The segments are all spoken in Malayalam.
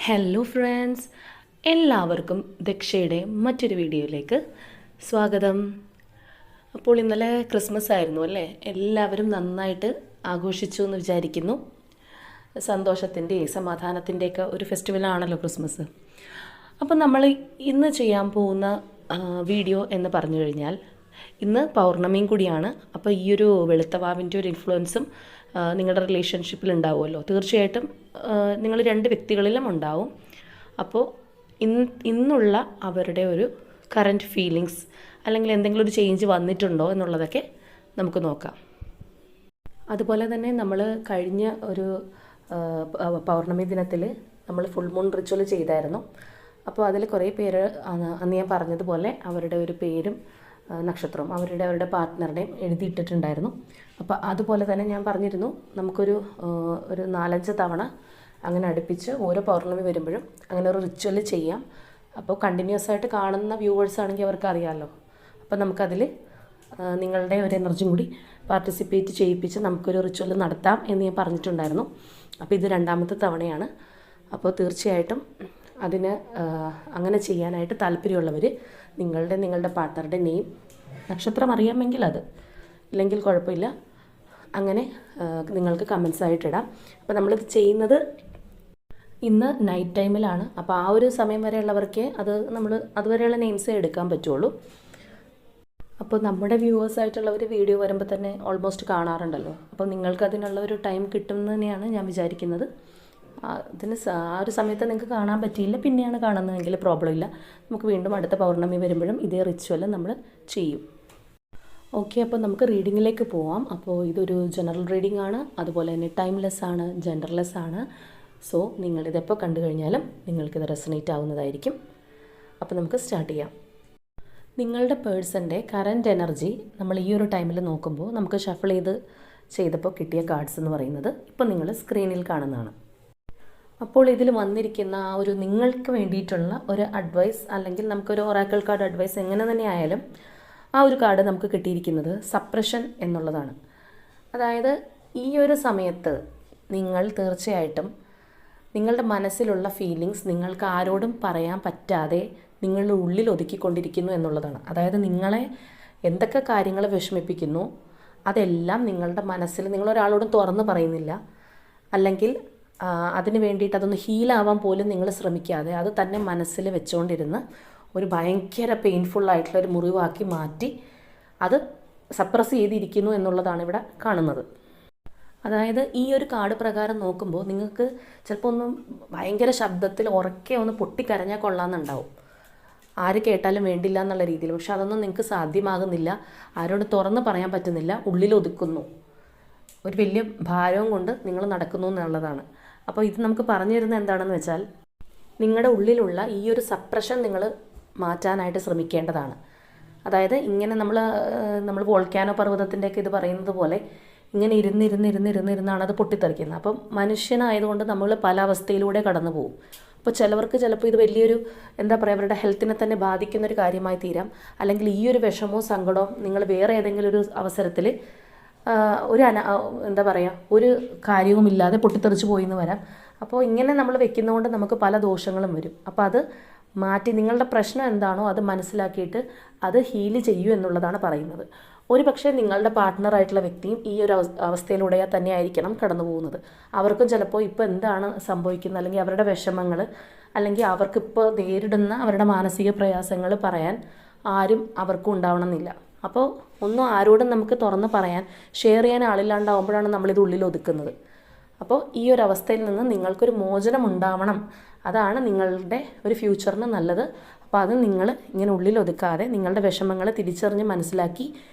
ഹലോ ഫ്രണ്ട്സ്, എല്ലാവർക്കും ദക്ഷയുടെ മറ്റൊരു വീഡിയോയിലേക്ക് സ്വാഗതം. അപ്പോൾ ഇന്നലെ ക്രിസ്മസ് ആയിരുന്നു അല്ലേ? എല്ലാവരും നന്നായിട്ട് ആഘോഷിച്ചു എന്ന് വിചാരിക്കുന്നു. സന്തോഷത്തിൻ്റെയും സമാധാനത്തിൻ്റെയൊക്കെ ഒരു ഫെസ്റ്റിവലാണല്ലോ ക്രിസ്മസ്. അപ്പോൾ നമ്മൾ ഇന്ന് ചെയ്യാൻ പോകുന്ന വീഡിയോ എന്ന് പറഞ്ഞു കഴിഞ്ഞാൽ, ഇന്ന് പൗർണമിയും കൂടിയാണ്. അപ്പോൾ ഈ ഒരു വെളുത്തവാവിൻ്റെ ഒരു ഇൻഫ്ലുവൻസും നിങ്ങളുടെ റിലേഷൻഷിപ്പിൽ ഉണ്ടാവുമല്ലോ. തീർച്ചയായിട്ടും നിങ്ങൾ രണ്ട് വ്യക്തികളിലും ഉണ്ടാവും. അപ്പോൾ ഇന്നുള്ള അവരുടെ ഒരു കറൻറ്റ് ഫീലിങ്സ് അല്ലെങ്കിൽ എന്തെങ്കിലും ഒരു ചേഞ്ച് വന്നിട്ടുണ്ടോ എന്നുള്ളതൊക്കെ നമുക്ക് നോക്കാം. അതുപോലെ തന്നെ നമ്മൾ കഴിഞ്ഞ ഒരു പൗർണമി ദിനത്തിൽ നമ്മൾ ഫുൾ മൂൺ റിച്വൽ ചെയ്തായിരുന്നു. അപ്പോൾ അതിൽ കുറേ പേര് അന്ന് ഞാൻ പറഞ്ഞതുപോലെ അവരുടെ ഒരു പേരും നക്ഷത്രവും അവരുടെ പാർട്ട്ണറുടെയും എഴുതിയിട്ടിട്ടുണ്ടായിരുന്നു. അപ്പോൾ അതുപോലെ തന്നെ ഞാൻ പറഞ്ഞിരുന്നു, നമുക്കൊരു 4-5 തവണ അങ്ങനെ അടുപ്പിച്ച് ഓരോ പൗർണമി വരുമ്പോഴും അങ്ങനെ ഒരു റിച്വൽ ചെയ്യാം. അപ്പോൾ കണ്ടിന്യൂസ് ആയിട്ട് കാണുന്ന വ്യൂവേഴ്സ് ആണെങ്കിൽ അവർക്ക് അറിയാമല്ലോ. അപ്പോൾ നമുക്കതിൽ നിങ്ങളുടെ ഒരു എനർജിയും കൂടി പാർട്ടിസിപ്പേറ്റ് ചെയ്യിപ്പിച്ച് നമുക്കൊരു റിച്വൽ നടത്താം എന്ന് ഞാൻ പറഞ്ഞിട്ടുണ്ടായിരുന്നു. അപ്പോൾ ഇത് 2ാമത്തെ തവണയാണ്. അപ്പോൾ തീർച്ചയായിട്ടും അതിന് അങ്ങനെ ചെയ്യാനായിട്ട് താല്പര്യമുള്ളവർ നിങ്ങളുടെ പാർട്ട്ണറുടെ നെയിം നക്ഷത്രം അറിയാമെങ്കിൽ അത്, ഇല്ലെങ്കിൽ കുഴപ്പമില്ല, അങ്ങനെ നിങ്ങൾക്ക് കമൻസ് ആയിട്ടിടാം. അപ്പോൾ നമ്മളിത് ചെയ്യുന്നത് ഇന്ന് നൈറ്റ് ടൈമിലാണ്. അപ്പോൾ ആ ഒരു സമയം വരെയുള്ളവർക്കേ നമ്മൾ അതുവരെയുള്ള നെയിംസേ എടുക്കാൻ പറ്റുള്ളൂ. അപ്പോൾ നമ്മുടെ വ്യൂവേഴ്സായിട്ടുള്ളവർ വീഡിയോ വരുമ്പോൾ തന്നെ ഓൾമോസ്റ്റ് കാണാറുണ്ടല്ലോ. അപ്പോൾ നിങ്ങൾക്ക് അതിനുള്ള ഒരു ടൈം കിട്ടുമെന്ന് തന്നെയാണ് ഞാൻ വിചാരിക്കുന്നത്. അതിന് ആ ഒരു സമയത്ത് നിങ്ങൾക്ക് കാണാൻ പറ്റിയില്ല, പിന്നെയാണ് കാണുന്നതെങ്കിൽ പ്രോബ്ലം ഇല്ല. നമുക്ക് വീണ്ടും അടുത്ത പൗർണമി വരുമ്പോഴും ഇതേ റിച്വൽ നമ്മൾ ചെയ്യും. ഓക്കെ, അപ്പോൾ നമുക്ക് റീഡിങ്ങിലേക്ക് പോവാം. അപ്പോൾ ഇതൊരു ജനറൽ റീഡിംഗ് ആണ്, അതുപോലെ തന്നെ ടൈംലെസ് ആണ്, ജെൻഡർലെസ് ആണ്. സോ നിങ്ങളിതെപ്പോൾ കണ്ടു കഴിഞ്ഞാലും നിങ്ങൾക്കിത് റെസണേറ്റ് ആവുന്നതായിരിക്കും. അപ്പോൾ നമുക്ക് സ്റ്റാർട്ട് ചെയ്യാം. നിങ്ങളുടെ പേഴ്സൻ്റെ കറൻറ്റ് എനർജി നമ്മൾ ഈ ഒരു ടൈമിൽ നോക്കുമ്പോൾ നമുക്ക് ഷഫിൾ ചെയ്തപ്പോൾ കിട്ടിയ കാർഡ്സ് എന്ന് പറയുന്നത് ഇപ്പോൾ നിങ്ങൾ സ്ക്രീനിൽ കാണുന്നതാണ്. അപ്പോൾ ഇതിൽ വന്നിരിക്കുന്ന ആ ഒരു നിങ്ങൾക്ക് വേണ്ടിയിട്ടുള്ള ഒരു അഡ്വൈസ്, അല്ലെങ്കിൽ നമുക്കൊരു ഒറാക്കിൾ കാർഡ് അഡ്വൈസ് എങ്ങനെ തന്നെ ആയാലും ആ ഒരു കാർഡ് നമുക്ക് കിട്ടിയിരിക്കുന്നത് സപ്രഷൻ എന്നുള്ളതാണ്. അതായത് ഈ ഒരു സമയത്ത് നിങ്ങൾ തീർച്ചയായിട്ടും നിങ്ങളുടെ മനസ്സിലുള്ള ഫീലിങ്സ് നിങ്ങൾക്ക് ആരോടും പറയാൻ പറ്റാതെ നിങ്ങളുടെ ഉള്ളിൽ ഒതുക്കിക്കൊണ്ടിരിക്കുന്നു എന്നുള്ളതാണ്. അതായത് നിങ്ങളെ എന്തൊക്കെ കാര്യങ്ങൾ വിഷമിപ്പിക്കുന്നു അതെല്ലാം നിങ്ങളുടെ മനസ്സിൽ നിങ്ങളൊരാളോടും തുറന്ന് പറയുന്നില്ല, അല്ലെങ്കിൽ അതിന് വേണ്ടിയിട്ട് അതൊന്ന് ഹീലാവാൻ പോലും നിങ്ങൾ ശ്രമിക്കാതെ അത് തന്നെ മനസ്സിൽ വെച്ചുകൊണ്ടിരുന്ന് ഒരു ഭയങ്കര പെയിൻഫുള്ളായിട്ടുള്ള ഒരു മുറിവാക്കി മാറ്റി അത് സപ്രസ് ചെയ്തിരിക്കുന്നു എന്നുള്ളതാണ് ഇവിടെ കാണുന്നത്. അതായത് ഈ ഒരു കാർഡ് പ്രകാരം നോക്കുമ്പോൾ നിങ്ങൾക്ക് ചിലപ്പോൾ ഒന്ന് ഭയങ്കര ശബ്ദത്തിൽ ഉറക്കെ ഒന്ന് പൊട്ടിക്കരഞ്ഞാൽ കൊള്ളാമെന്നുണ്ടാവും, ആര് കേട്ടാലും വേണ്ടില്ല എന്നുള്ള രീതിയിൽ. പക്ഷെ അതൊന്നും നിങ്ങൾക്ക് സാധ്യമാകുന്നില്ല, ആരോട് തുറന്ന് പറയാൻ പറ്റുന്നില്ല, ഉള്ളിലൊതുക്കുന്നു, ഒരു വലിയ ഭാരവും കൊണ്ട് നിങ്ങൾ നടക്കുന്നു എന്നുള്ളതാണ്. അപ്പോൾ ഇത് നമുക്ക് പറഞ്ഞു തരുന്നത് എന്താണെന്ന് വെച്ചാൽ, നിങ്ങളുടെ ഉള്ളിലുള്ള ഈ ഒരു സപ്രഷൻ നിങ്ങൾ മാറ്റാനായിട്ട് ശ്രമിക്കേണ്ടതാണ്. അതായത് ഇങ്ങനെ നമ്മൾ വോൾക്കാനോ പർവ്വതത്തിൻ്റെയൊക്കെ ഇത് പറയുന്നത് പോലെ ഇങ്ങനെ ഇരുന്നാണ് അത് പൊട്ടിത്തെറിക്കുന്നത്. അപ്പം മനുഷ്യനായതുകൊണ്ട് നമ്മൾ പല അവസ്ഥയിലൂടെ കടന്നു പോകും. അപ്പോൾ ചിലപ്പോൾ ഇത് വലിയൊരു അവരുടെ ഹെൽത്തിനെ തന്നെ ബാധിക്കുന്നൊരു കാര്യമായി തീരാം. അല്ലെങ്കിൽ ഈ ഒരു വിഷമോ സങ്കടമോ നിങ്ങൾ വേറെ ഏതെങ്കിലും ഒരു അവസരത്തിൽ ഒരു കാര്യവുമില്ലാതെ പൊട്ടിത്തെറിച്ച് പോയി എന്ന് വരാം. അപ്പോൾ ഇങ്ങനെ നമ്മൾ വെക്കുന്നതുകൊണ്ട് നമുക്ക് പല ദോഷങ്ങളും വരും. അപ്പോൾ അത് മാറ്റി നിങ്ങളുടെ പ്രശ്നം എന്താണോ അത് മനസ്സിലാക്കിയിട്ട് അത് ഹീല് ചെയ്യൂ എന്നുള്ളതാണ് പറയുന്നത്. ഒരു പക്ഷേ നിങ്ങളുടെ പാർട്ട്ണറായിട്ടുള്ള വ്യക്തിയും ഈ ഒരു അവസ്ഥയിലൂടെ തന്നെ ആയിരിക്കണം കടന്നു പോകുന്നത്. അവർക്കും ചിലപ്പോൾ ഇപ്പോൾ എന്താണ് സംഭവിക്കുന്നത്, അല്ലെങ്കിൽ അവരുടെ വിഷമങ്ങൾ, അല്ലെങ്കിൽ അവർക്കിപ്പോൾ നേരിടുന്ന അവരുടെ മാനസിക പ്രയാസങ്ങൾ പറയാൻ ആരും അവർക്കും ഉണ്ടാവണമെന്നില്ല. അപ്പോൾ ഒന്നും ആരോടും നമുക്ക് തുറന്ന് പറയാൻ ഷെയർ ചെയ്യാൻ ആളില്ലാണ്ടാവുമ്പോഴാണ് നമ്മളിത് ഉള്ളിൽ ഒതുക്കുന്നത്. അപ്പോൾ ഈ ഒരു അവസ്ഥയിൽ നിന്ന് നിങ്ങൾക്കൊരു മോചനം ഉണ്ടാവണം, അതാണ് നിങ്ങളുടെ ഒരു ഫ്യൂച്ചറിന് നല്ലത്. അപ്പോൾ അത് നിങ്ങൾ ഇങ്ങനെ ഉള്ളിൽ ഒതുക്കാതെ നിങ്ങളുടെ വിഷമങ്ങൾ തിരിച്ചറിഞ്ഞ് മനസ്സിലാക്കി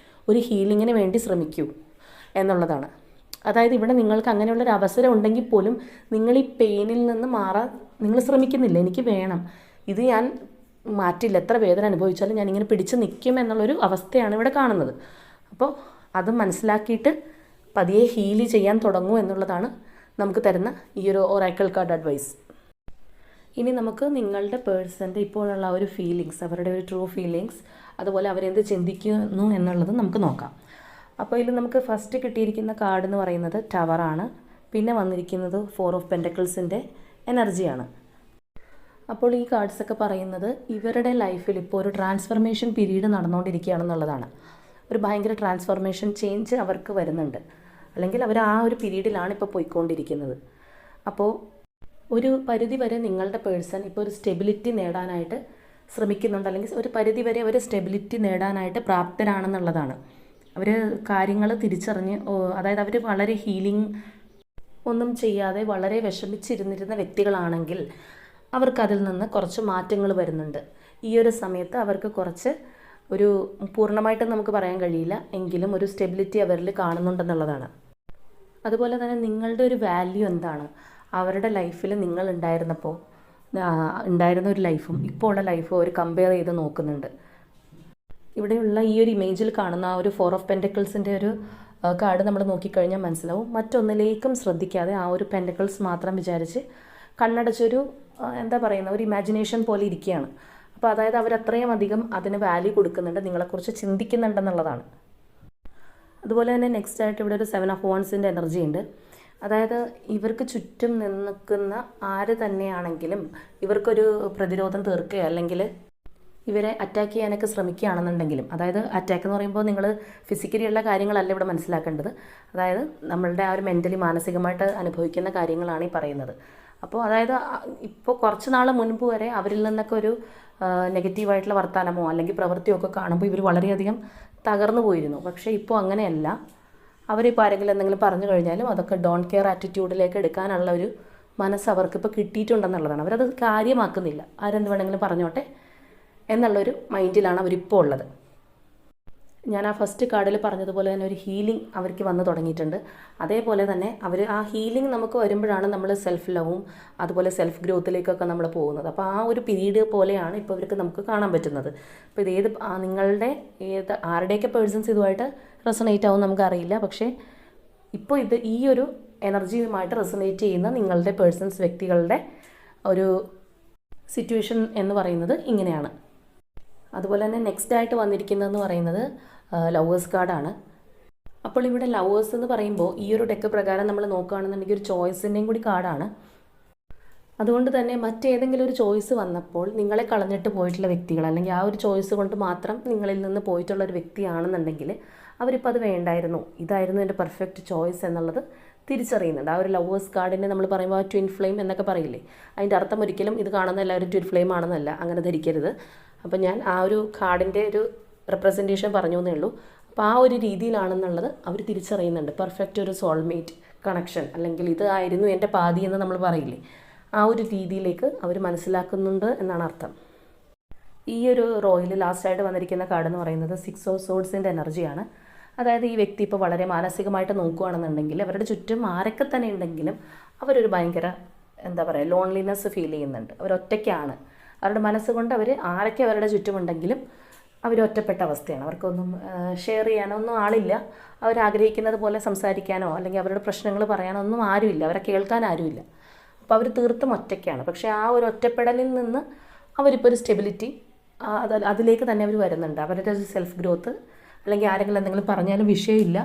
ഒരു ഹീലിങ്ങിന് വേണ്ടി ശ്രമിക്കൂ എന്നുള്ളതാണ്. അതായത് ഇവിടെ നിങ്ങൾക്ക് അങ്ങനെയുള്ളൊരു അവസരം ഉണ്ടെങ്കിൽ പോലും നിങ്ങൾ ഈ പെയിനിൽ നിന്ന് മാറാൻ നിങ്ങൾ ശ്രമിക്കുന്നില്ല. എനിക്ക് വേണം, ഇത് ഞാൻ മാറ്റില്ല, എത്ര വേദന അനുഭവിച്ചാലും ഞാനിങ്ങനെ പിടിച്ച് നിൽക്കും എന്നുള്ളൊരു അവസ്ഥയാണ് ഇവിടെ കാണുന്നത്. അപ്പോൾ അത് മനസ്സിലാക്കിയിട്ട് പതിയെ ഹീല് ചെയ്യാൻ തുടങ്ങൂ എന്നുള്ളതാണ് നമുക്ക് തരുന്ന ഈ ഒരു ഒറാക്കിൾ കാർഡ് അഡ്വൈസ്. ഇനി നമുക്ക് നിങ്ങളുടെ പേഴ്സൻ്റെ ഇപ്പോഴുള്ള ഒരു ഫീലിങ്സ്, അവരുടെ ഒരു ട്രൂ ഫീലിങ്സ്, അതുപോലെ അവരെന്ത് ചിന്തിക്കുന്നു എന്നുള്ളത് നമുക്ക് നോക്കാം. അപ്പോൾ ഇതിൽ നമുക്ക് ഫസ്റ്റ് കിട്ടിയിരിക്കുന്ന കാർഡ് എന്ന് പറയുന്നത് ടവറാണ്. പിന്നെ വന്നിരിക്കുന്നത് 4 ഓഫ് പെൻറ്റക്കിൾസിൻ്റെ എനർജിയാണ്. അപ്പോൾ ഈ കാർഡ്സൊക്കെ പറയുന്നത് ഇവരുടെ ലൈഫിൽ ഇപ്പോൾ ഒരു ട്രാൻസ്ഫർമേഷൻ പീരീഡ് നടന്നുകൊണ്ടിരിക്കുകയാണെന്നുള്ളതാണ്. ഒരു ഭയങ്കര ട്രാൻസ്ഫോർമേഷൻ ചേഞ്ച് അവർക്ക് വരുന്നുണ്ട്, അല്ലെങ്കിൽ അവർ ആ ഒരു പീരീഡിലാണ് ഇപ്പോൾ പോയിക്കൊണ്ടിരിക്കുന്നത്. അപ്പോൾ ഒരു പരിധി വരെ നിങ്ങളുടെ പേഴ്സൺ ഇപ്പോൾ ഒരു സ്റ്റെബിലിറ്റി നേടാനായിട്ട് ശ്രമിക്കുന്നുണ്ട്, അല്ലെങ്കിൽ ഒരു പരിധി വരെ അവർ സ്റ്റെബിലിറ്റി നേടാനായിട്ട് പ്രാപ്തരാണെന്നുള്ളതാണ്. അവർ കാര്യങ്ങൾ തിരിച്ചറിഞ്ഞ്, അതായത് അവർ വളരെ ഹീലിംഗ് ഒന്നും ചെയ്യാതെ വളരെ വിഷമിച്ചിരുന്നിരുന്ന വ്യക്തികളാണെങ്കിൽ അവർക്കതിൽ നിന്ന് കുറച്ച് മാറ്റങ്ങൾ വരുന്നുണ്ട്. ഈ ഒരു സമയത്ത് അവർക്ക് കുറച്ച് ഒരു പൂർണ്ണമായിട്ടും നമുക്ക് പറയാൻ കഴിയില്ല, എങ്കിലും ഒരു സ്റ്റെബിലിറ്റി അവരിൽ കാണുന്നുണ്ടെന്നുള്ളതാണ്. അതുപോലെ തന്നെ നിങ്ങളുടെ ഒരു വാല്യൂ എന്താണ്, അവരുടെ ലൈഫിൽ നിങ്ങൾ ഉണ്ടായിരുന്ന ഒരു ലൈഫും ഇപ്പോൾ ഉള്ള ലൈഫും അവർ കമ്പയർ ചെയ്ത് നോക്കുന്നുണ്ട്. ഇവിടെയുള്ള ഈ ഒരു ഇമേജിൽ കാണുന്ന ആ ഒരു 4 ഓഫ് പെൻറ്റക്കിൾസിൻ്റെ ഒരു കാർഡ് നമ്മൾ നോക്കിക്കഴിഞ്ഞാൽ മനസ്സിലാവും. മറ്റൊന്നിലേക്കും ശ്രദ്ധിക്കാതെ ആ ഒരു പെൻറ്റക്കിൾസ് മാത്രം വിചാരിച്ച് കണ്ണടച്ചൊരു എന്താ പറയുന്ന ഒരു ഇമാജിനേഷൻ പോലെ ഇരിക്കുകയാണ്. അപ്പോൾ അതായത് അവരത്രയും അധികം അതിന് വാല്യൂ കൊടുക്കുന്നുണ്ട്, നിങ്ങളെക്കുറിച്ച് ചിന്തിക്കുന്നുണ്ടെന്നുള്ളതാണ്. അതുപോലെ തന്നെ നെക്സ്റ്റ് ആയിട്ട് ഇവിടെ ഒരു 7 ഓഫ് വാൻഡ്സിൻ്റെ എനർജി ഉണ്ട്. അതായത് ഇവർക്ക് ചുറ്റും നിൽക്കുന്ന ആര് തന്നെയാണെങ്കിലും ഇവർക്കൊരു പ്രതിരോധം തീർക്കുകയോ അല്ലെങ്കിൽ ഇവരെ അറ്റാക്ക് ചെയ്യാനൊക്കെ ശ്രമിക്കുകയാണെന്നുണ്ടെങ്കിലും, അതായത് അറ്റാക്ക് എന്ന് പറയുമ്പോൾ നിങ്ങൾ ഫിസിക്കലി ഉള്ള കാര്യങ്ങളല്ല ഇവിടെ മനസ്സിലാക്കേണ്ടത്, അതായത് നമ്മളുടെ ആ ഒരു മെൻ്റലി മാനസികമായിട്ട് അനുഭവിക്കുന്ന കാര്യങ്ങളാണ് ഈ പറയുന്നത്. അപ്പോൾ അതായത് ഇപ്പോൾ കുറച്ച് നാൾ മുൻപ് വരെ അവരിൽ നിന്നൊക്കെ ഒരു നെഗറ്റീവായിട്ടുള്ള വർത്തമാനമോ അല്ലെങ്കിൽ പ്രവൃത്തിയോ ഒക്കെ കാണുമ്പോൾ ഇവർ വളരെയധികം തകർന്നു പോയിരുന്നു. പക്ഷേ ഇപ്പോൾ അങ്ങനെയല്ല. അവരിപ്പോൾ ആരെങ്കിലും എന്തെങ്കിലും പറഞ്ഞു കഴിഞ്ഞാലും അതൊക്കെ ഡോണ്ട് കെയർ ആറ്റിറ്റ്യൂഡിലേക്ക് എടുക്കാനുള്ള ഒരു മനസ്സ് അവർക്കിപ്പോൾ കിട്ടിയിട്ടുണ്ടെന്നുള്ളതാണ്. അവരത് കാര്യമാക്കുന്നില്ല, ആരെന്ത് വേണമെങ്കിലും പറഞ്ഞോട്ടെ എന്നുള്ളൊരു മൈൻഡിലാണ് അവരിപ്പോൾ ഉള്ളത്. ഞാൻ ആ ഫസ്റ്റ് കാർഡിൽ പറഞ്ഞതുപോലെ തന്നെ ഒരു ഹീലിംഗ് അവർക്ക് വന്ന് തുടങ്ങിയിട്ടുണ്ട്. അതേപോലെ തന്നെ അവർ ആ ഹീലിംഗ് നമുക്ക് വരുമ്പോഴാണ് നമ്മൾ സെൽഫ് ലവും അതുപോലെ സെൽഫ് ഗ്രോത്തിലേക്കൊക്കെ നമ്മൾ പോകുന്നത്. അപ്പോൾ ആ ഒരു പീരീഡ് പോലെയാണ് ഇപ്പോൾ ഇവർക്ക് നമുക്ക് കാണാൻ പറ്റുന്നത്. അപ്പോൾ ഇത് നിങ്ങളുടെ ആരുടെയൊക്കെ പേഴ്സൺസ് ഇതുമായിട്ട് റെസണേറ്റ് ആവും നമുക്കറിയില്ല. പക്ഷേ ഇപ്പോൾ ഈ ഒരു എനർജിയുമായിട്ട് റെസണേറ്റ് ചെയ്യുന്ന നിങ്ങളുടെ പേഴ്സൺസ് വ്യക്തികളുടെ ഒരു സിറ്റുവേഷൻ എന്ന് പറയുന്നത് ഇങ്ങനെയാണ്. അതുപോലെ തന്നെ നെക്സ്റ്റ് ആയിട്ട് വന്നിരിക്കുന്നതെന്ന് പറയുന്നത് ലവേഴ്സ് കാർഡാണ്. അപ്പോൾ ഇവിടെ ലവേഴ്സ് എന്ന് പറയുമ്പോൾ ഈ ഒരു ഡെക്ക് പ്രകാരം നമ്മൾ നോക്കുകയാണെന്നുണ്ടെങ്കിൽ ഒരു ചോയ്സിൻ്റെയും കൂടി കാർഡാണ്. അതുകൊണ്ട് തന്നെ മറ്റേതെങ്കിലും ഒരു ചോയ്സ് വന്നപ്പോൾ നിങ്ങളെ കളഞ്ഞിട്ട് പോയിട്ടുള്ള വ്യക്തികൾ, അല്ലെങ്കിൽ ആ ഒരു ചോയ്സ് കൊണ്ട് മാത്രം നിങ്ങളിൽ നിന്ന് പോയിട്ടുള്ള ഒരു വ്യക്തിയാണെന്നുണ്ടെങ്കിൽ അവരിപ്പോൾ അത് വേണ്ടായിരുന്നു, ഇതായിരുന്നു എൻ്റെ പെർഫെക്റ്റ് ചോയ്സ് എന്നുള്ളത് തിരിച്ചറിയുന്നുണ്ട്. ആ ഒരു ലവേഴ്സ് കാർഡിനെ നമ്മൾ പറയുമ്പോൾ ട്വിൻ ഫ്ലെയിം എന്നൊക്കെ പറയില്ലേ, അതിൻ്റെ അർത്ഥം ഒരിക്കലും ഇത് കാണുന്ന എല്ലാവരും ട്വിൻ ഫ്ലെയിം ആണെന്നല്ല, അങ്ങനെ ധരിക്കരുത്. അപ്പോൾ ഞാൻ ആ ഒരു കാർഡിൻ്റെ ഒരു റെപ്രസെൻറ്റേഷൻ പറഞ്ഞു എന്നേ ഉള്ളൂ. അപ്പോൾ ആ ഒരു രീതിയിലാണെന്നുള്ളത് അവർ തിരിച്ചറിയുന്നുണ്ട്. പെർഫെക്റ്റ് ഒരു സോൾമേറ്റ് കണക്ഷൻ, അല്ലെങ്കിൽ ഇതായിരുന്നു എൻ്റെ പാതി എന്ന് നമ്മൾ പറയില്ലേ, ആ ഒരു രീതിയിലേക്ക് അവർ മനസ്സിലാക്കുന്നുണ്ട് എന്നാണ് അർത്ഥം. ഈ ഒരു റോയിൽ ലാസ്റ്റായിട്ട് വന്നിരിക്കുന്ന കാർഡ് എന്ന് പറയുന്നത് 6 ഓഫ് സോഡ്സിൻ്റെ എനർജിയാണ്. അതായത് ഈ വ്യക്തി ഇപ്പോൾ വളരെ മാനസികമായിട്ട് നോക്കുകയാണെന്നുണ്ടെങ്കിൽ അവരുടെ ചുറ്റും ആരൊക്കെ തന്നെ ഉണ്ടെങ്കിലും അവരൊരു ഭയങ്കര എന്താ പറയുക ലോൺലിനെസ് ഫീൽ ചെയ്യുന്നുണ്ട്. അവരൊറ്റയ്ക്കാണ്. അവരുടെ മനസ്സുകൊണ്ട് അവർ ആരൊക്കെ അവരുടെ ചുറ്റുമുണ്ടെങ്കിലും അവരൊറ്റപ്പെട്ട അവസ്ഥയാണ്. അവർക്കൊന്നും ഷെയർ ചെയ്യാനോ ഒന്നും ആളില്ല. അവരാഗ്രഹിക്കുന്നത് പോലെ സംസാരിക്കാനോ അല്ലെങ്കിൽ അവരുടെ പ്രശ്നങ്ങൾ പറയാനോ ഒന്നും ആരുമില്ല. അവരെ കേൾക്കാൻ ആരുമില്ല. അപ്പോൾ അവർ തീർത്തും ഒറ്റയ്ക്കാണ്. പക്ഷേ ആ ഒരു ഒറ്റപ്പെടലിൽ നിന്ന് അവരിപ്പോൾ ഒരു സ്റ്റെബിലിറ്റി അതിലേക്ക് തന്നെ അവർ വരുന്നുണ്ട്. അവരുടെ ഒരു സെൽഫ് ഗ്രോത്ത്, അല്ലെങ്കിൽ ആരെങ്കിലും എന്തെങ്കിലും പറഞ്ഞാലും വിഷയമില്ല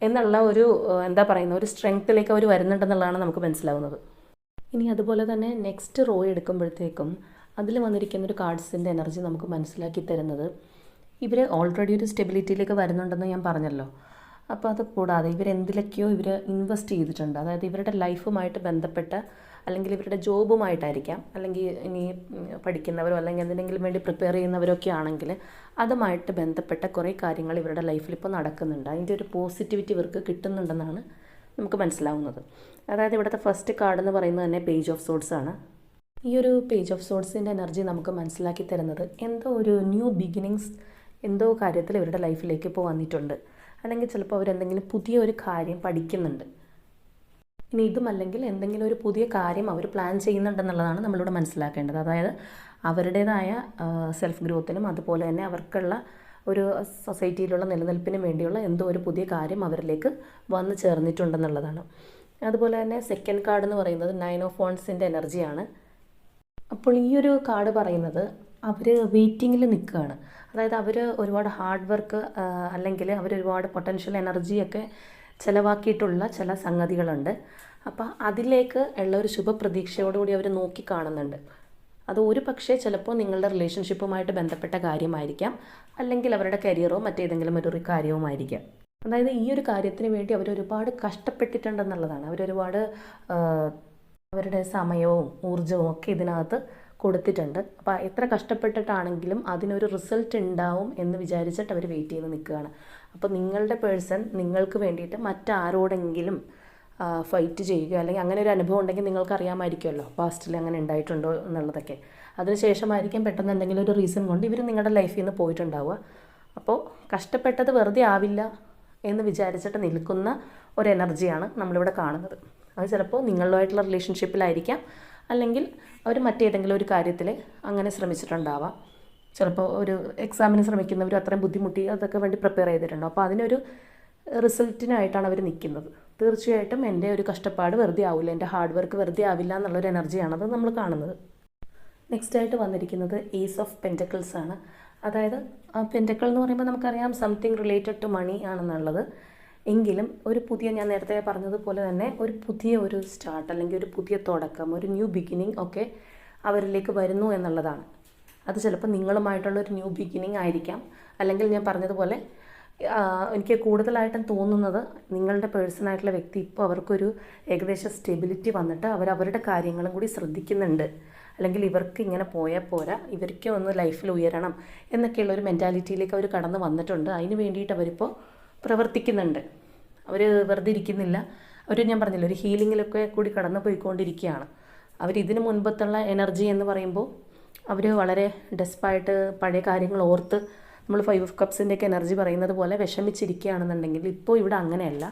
എന്നുള്ള ഒരു എന്താ പറയുന്ന ഒരു സ്ട്രെങ്ത്തിലേക്ക് അവർ വരുന്നുണ്ടെന്നുള്ളതാണ് നമുക്ക് മനസ്സിലാവുന്നത്. ഇനി അതുപോലെ തന്നെ നെക്സ്റ്റ് റോ എടുക്കുമ്പോഴത്തേക്കും അതിൽ വന്നിരിക്കുന്നൊരു കാർഡ്സിൻ്റെ എനർജി നമുക്ക് മനസ്സിലാക്കി തരുന്നത് ഇവർ ഓൾറെഡി ഒരു സ്റ്റെബിലിറ്റിയിലേക്ക് വരുന്നുണ്ടെന്ന് ഞാൻ പറഞ്ഞല്ലോ. അപ്പോൾ അത് കൂടാതെ ഇവരെന്തിലൊക്കെയോ ഇവർ ഇൻവെസ്റ്റ് ചെയ്തിട്ടുണ്ട്. അതായത് ഇവരുടെ ലൈഫുമായിട്ട് ബന്ധപ്പെട്ട, അല്ലെങ്കിൽ ഇവരുടെ ജോബുമായിട്ടായിരിക്കാം, അല്ലെങ്കിൽ ഇനി പഠിക്കുന്നവരോ അല്ലെങ്കിൽ എന്തിനെങ്കിലും വേണ്ടി പ്രിപ്പയർ ചെയ്യുന്നവരൊക്കെ ആണെങ്കിൽ അതുമായിട്ട് ബന്ധപ്പെട്ട കുറേ കാര്യങ്ങൾ ഇവരുടെ ലൈഫിൽ ഇപ്പോൾ നടക്കുന്നുണ്ട്. അതിൻ്റെ ഒരു പോസിറ്റിവിറ്റി ഇവർക്ക് കിട്ടുന്നുണ്ടെന്നാണ് നമുക്ക് മനസ്സിലാവുന്നത്. അതായത് ഇവിടുത്തെ ഫസ്റ്റ് കാർഡ് എന്ന് പറയുന്നത് തന്നെ പേജ് ഓഫ് സോഡ്സ് ആണ്. ഈ ഒരു പേജ് ഓഫ് സോഡ്സിൻ്റെ എനർജി നമുക്ക് മനസ്സിലാക്കി തരുന്നത് എന്തോ ഒരു ന്യൂ ബിഗിനിങ്സ് എന്തോ കാര്യത്തിൽ ഇവരുടെ ലൈഫിലേക്ക് ഇപ്പോൾ വന്നിട്ടുണ്ട്. അല്ലെങ്കിൽ ചിലപ്പോൾ അവരെന്തെങ്കിലും പുതിയ ഒരു കാര്യം പഠിക്കുന്നുണ്ട്. ഇനി ഇതുമല്ലെങ്കിൽ എന്തെങ്കിലും ഒരു പുതിയ കാര്യം അവർ പ്ലാൻ ചെയ്യുന്നുണ്ടെന്നുള്ളതാണ് നമ്മളിവിടെ മനസ്സിലാക്കേണ്ടത്. അതായത് അവരുടേതായ സെൽഫ് ഗ്രോത്തിനും അതുപോലെ തന്നെ അവർക്കുള്ള ഒരു സൊസൈറ്റിയിലുള്ള നിലനിൽപ്പിനും വേണ്ടിയുള്ള എന്തോ ഒരു പുതിയ കാര്യം അവരിലേക്ക് വന്നു ചേർന്നിട്ടുണ്ടെന്നുള്ളതാണ്. അതുപോലെ തന്നെ സെക്കൻഡ് കാർഡ് എന്ന് പറയുന്നത് 9 ഓഫ് വാൻഡ്സിൻ്റെ എനർജിയാണ്. അപ്പോൾ ഈ ഒരു കാർഡ് പറയുന്നത് അവർ വെയിറ്റിങ്ങിൽ നിൽക്കുകയാണ്. അതായത് അവർ ഒരുപാട് ഹാർഡ് വർക്ക് അല്ലെങ്കിൽ അവരൊരുപാട് പൊട്ടൻഷ്യൽ എനർജിയൊക്കെ ചിലവാക്കിയിട്ടുള്ള ചില സംഗതികളുണ്ട്. അപ്പോൾ അതിലേക്ക് ഉള്ള ഒരു ശുഭപ്രതീക്ഷയോടുകൂടി അവർ നോക്കി കാണുന്നുണ്ട്. അത് ഒരു പക്ഷേ ചിലപ്പോൾ നിങ്ങളുടെ റിലേഷൻഷിപ്പുമായിട്ട് ബന്ധപ്പെട്ട കാര്യമായിരിക്കാം, അല്ലെങ്കിൽ അവരുടെ കരിയറോ മറ്റേതെങ്കിലും ഒരു കാര്യവുമായിരിക്കാം. അതായത് ഈ ഒരു കാര്യത്തിന് വേണ്ടി അവരൊരുപാട് കഷ്ടപ്പെട്ടിട്ടുണ്ടെന്നുള്ളതാണ്. അവരൊരുപാട് അവരുടെ സമയവും ഊർജ്ജവും ഒക്കെ ഇതിനകത്ത് കൊടുത്തിട്ടുണ്ട്. അപ്പോൾ എത്ര കഷ്ടപ്പെട്ടിട്ടാണെങ്കിലും അതിനൊരു റിസൾട്ട് ഉണ്ടാവും എന്ന് വിചാരിച്ചിട്ട് അവർ വെയിറ്റ് ചെയ്ത് നിൽക്കുകയാണ്. അപ്പോൾ നിങ്ങളുടെ പേഴ്സൺ നിങ്ങൾക്ക് വേണ്ടിയിട്ട് മറ്റാരോടെങ്കിലും ഫൈറ്റ് ചെയ്യുക, അല്ലെങ്കിൽ അങ്ങനെ ഒരു അനുഭവം ഉണ്ടെങ്കിൽ നിങ്ങൾക്ക് അറിയാമായിരിക്കുമല്ലോ പാസ്റ്റിൽ അങ്ങനെ ഉണ്ടായിട്ടുണ്ടോ എന്നുള്ളതൊക്കെ. അതിനുശേഷമായിരിക്കും പെട്ടെന്ന് എന്തെങ്കിലും ഒരു റീസൺ കൊണ്ട് ഇവർ നിങ്ങളുടെ ലൈഫിൽ നിന്ന് പോയിട്ടുണ്ടാവുക. അപ്പോൾ കഷ്ടപ്പെട്ടത് വെറുതെ ആവില്ല എന്ന് വിചാരിച്ചിട്ട് നിൽക്കുന്ന ഒരു എനർജിയാണ് നമ്മളിവിടെ കാണുന്നത്. അത് ചിലപ്പോൾ നിങ്ങളുമായിട്ടുള്ള റിലേഷൻഷിപ്പിലായിരിക്കാം, അല്ലെങ്കിൽ അവർ മറ്റേതെങ്കിലും ഒരു കാര്യത്തിൽ അങ്ങനെ ശ്രമിച്ചിട്ടുണ്ടാവാം. ചിലപ്പോൾ ഒരു എക്സാമിന് ശ്രമിക്കുന്നവർ അത്രയും ബുദ്ധിമുട്ടി അതൊക്കെ വേണ്ടി പ്രിപ്പയർ ചെയ്തിട്ടുണ്ടോ. അപ്പോൾ അതിനൊരു റിസൾട്ടിനായിട്ടാണ് അവർ നിൽക്കുന്നത്. തീർച്ചയായിട്ടും എൻ്റെ ഒരു കഷ്ടപ്പാട് വെറുതെ ആവില്ല, എൻ്റെ ഹാർഡ് വർക്ക് വെറുതെ ആവില്ല എന്നുള്ളൊരു എനർജിയാണത് നമ്മൾ കാണുന്നത്. നെക്സ്റ്റ് ആയിട്ട് വന്നിരിക്കുന്നത് ഏസ് ഓഫ് പെൻറ്റക്കിൾസ് ആണ്. അതായത് ആ പെൻറ്റക്കിൾ എന്ന് പറയുമ്പോൾ നമുക്കറിയാം സംതിങ് റിലേറ്റഡ് ടു മണി ആണെന്നുള്ളത്. എങ്കിലും ഒരു പുതിയ, ഞാൻ നേരത്തെ പറഞ്ഞതുപോലെ തന്നെ ഒരു പുതിയ ഒരു സ്റ്റാർട്ട്, അല്ലെങ്കിൽ ഒരു പുതിയ തുടക്കം, ഒരു ന്യൂ ബിഗിനിങ് ഒക്കെ അവരിലേക്ക് വരുന്നു എന്നുള്ളതാണ്. അത് ചിലപ്പോൾ നിങ്ങളുമായിട്ടുള്ള ഒരു ന്യൂ ബിഗിനിങ് ആയിരിക്കാം, അല്ലെങ്കിൽ ഞാൻ പറഞ്ഞതുപോലെ എനിക്ക് കൂടുതലായിട്ടും തോന്നുന്നത് നിങ്ങളുടെ പേഴ്സണായിട്ടുള്ള വ്യക്തി ഇപ്പോൾ അവർക്കൊരു ഏകദേശം സ്റ്റെബിലിറ്റി വന്നിട്ട് അവരവരുടെ കാര്യങ്ങളും കൂടി ശ്രദ്ധിക്കുന്നുണ്ട്. അല്ലെങ്കിൽ ഇവർക്ക് ഇങ്ങനെ പോയാൽ പോരാ, ഇവർക്ക് ഒന്ന് ലൈഫിൽ ഉയരണം എന്നൊക്കെയുള്ള ഒരു മെൻറ്റാലിറ്റിയിലേക്ക് അവർ കടന്നു വന്നിട്ടുണ്ട്. അതിന് വേണ്ടിയിട്ട് അവരിപ്പോൾ പ്രവർത്തിക്കുന്നുണ്ട്. അവർ വെറുതെ ഇരിക്കുന്നില്ല. അവർ, ഞാൻ പറഞ്ഞില്ല, ഒരു ഹീലിങ്ങിലൊക്കെ കൂടി കടന്നു പോയിക്കൊണ്ടിരിക്കുകയാണ്. ഇതിന് മുൻപത്തുള്ള എനർജി എന്ന് പറയുമ്പോൾ അവർ വളരെ ഡെസ്പായിട്ട് പഴയ കാര്യങ്ങൾ ഓർത്ത്, നമ്മൾ 5 of Cupsൻ്റെയൊക്കെ എനർജി പറയുന്നത് പോലെ വിഷമിച്ചിരിക്കുകയാണെന്നുണ്ടെങ്കിൽ ഇപ്പോൾ ഇവിടെ അങ്ങനെയല്ല.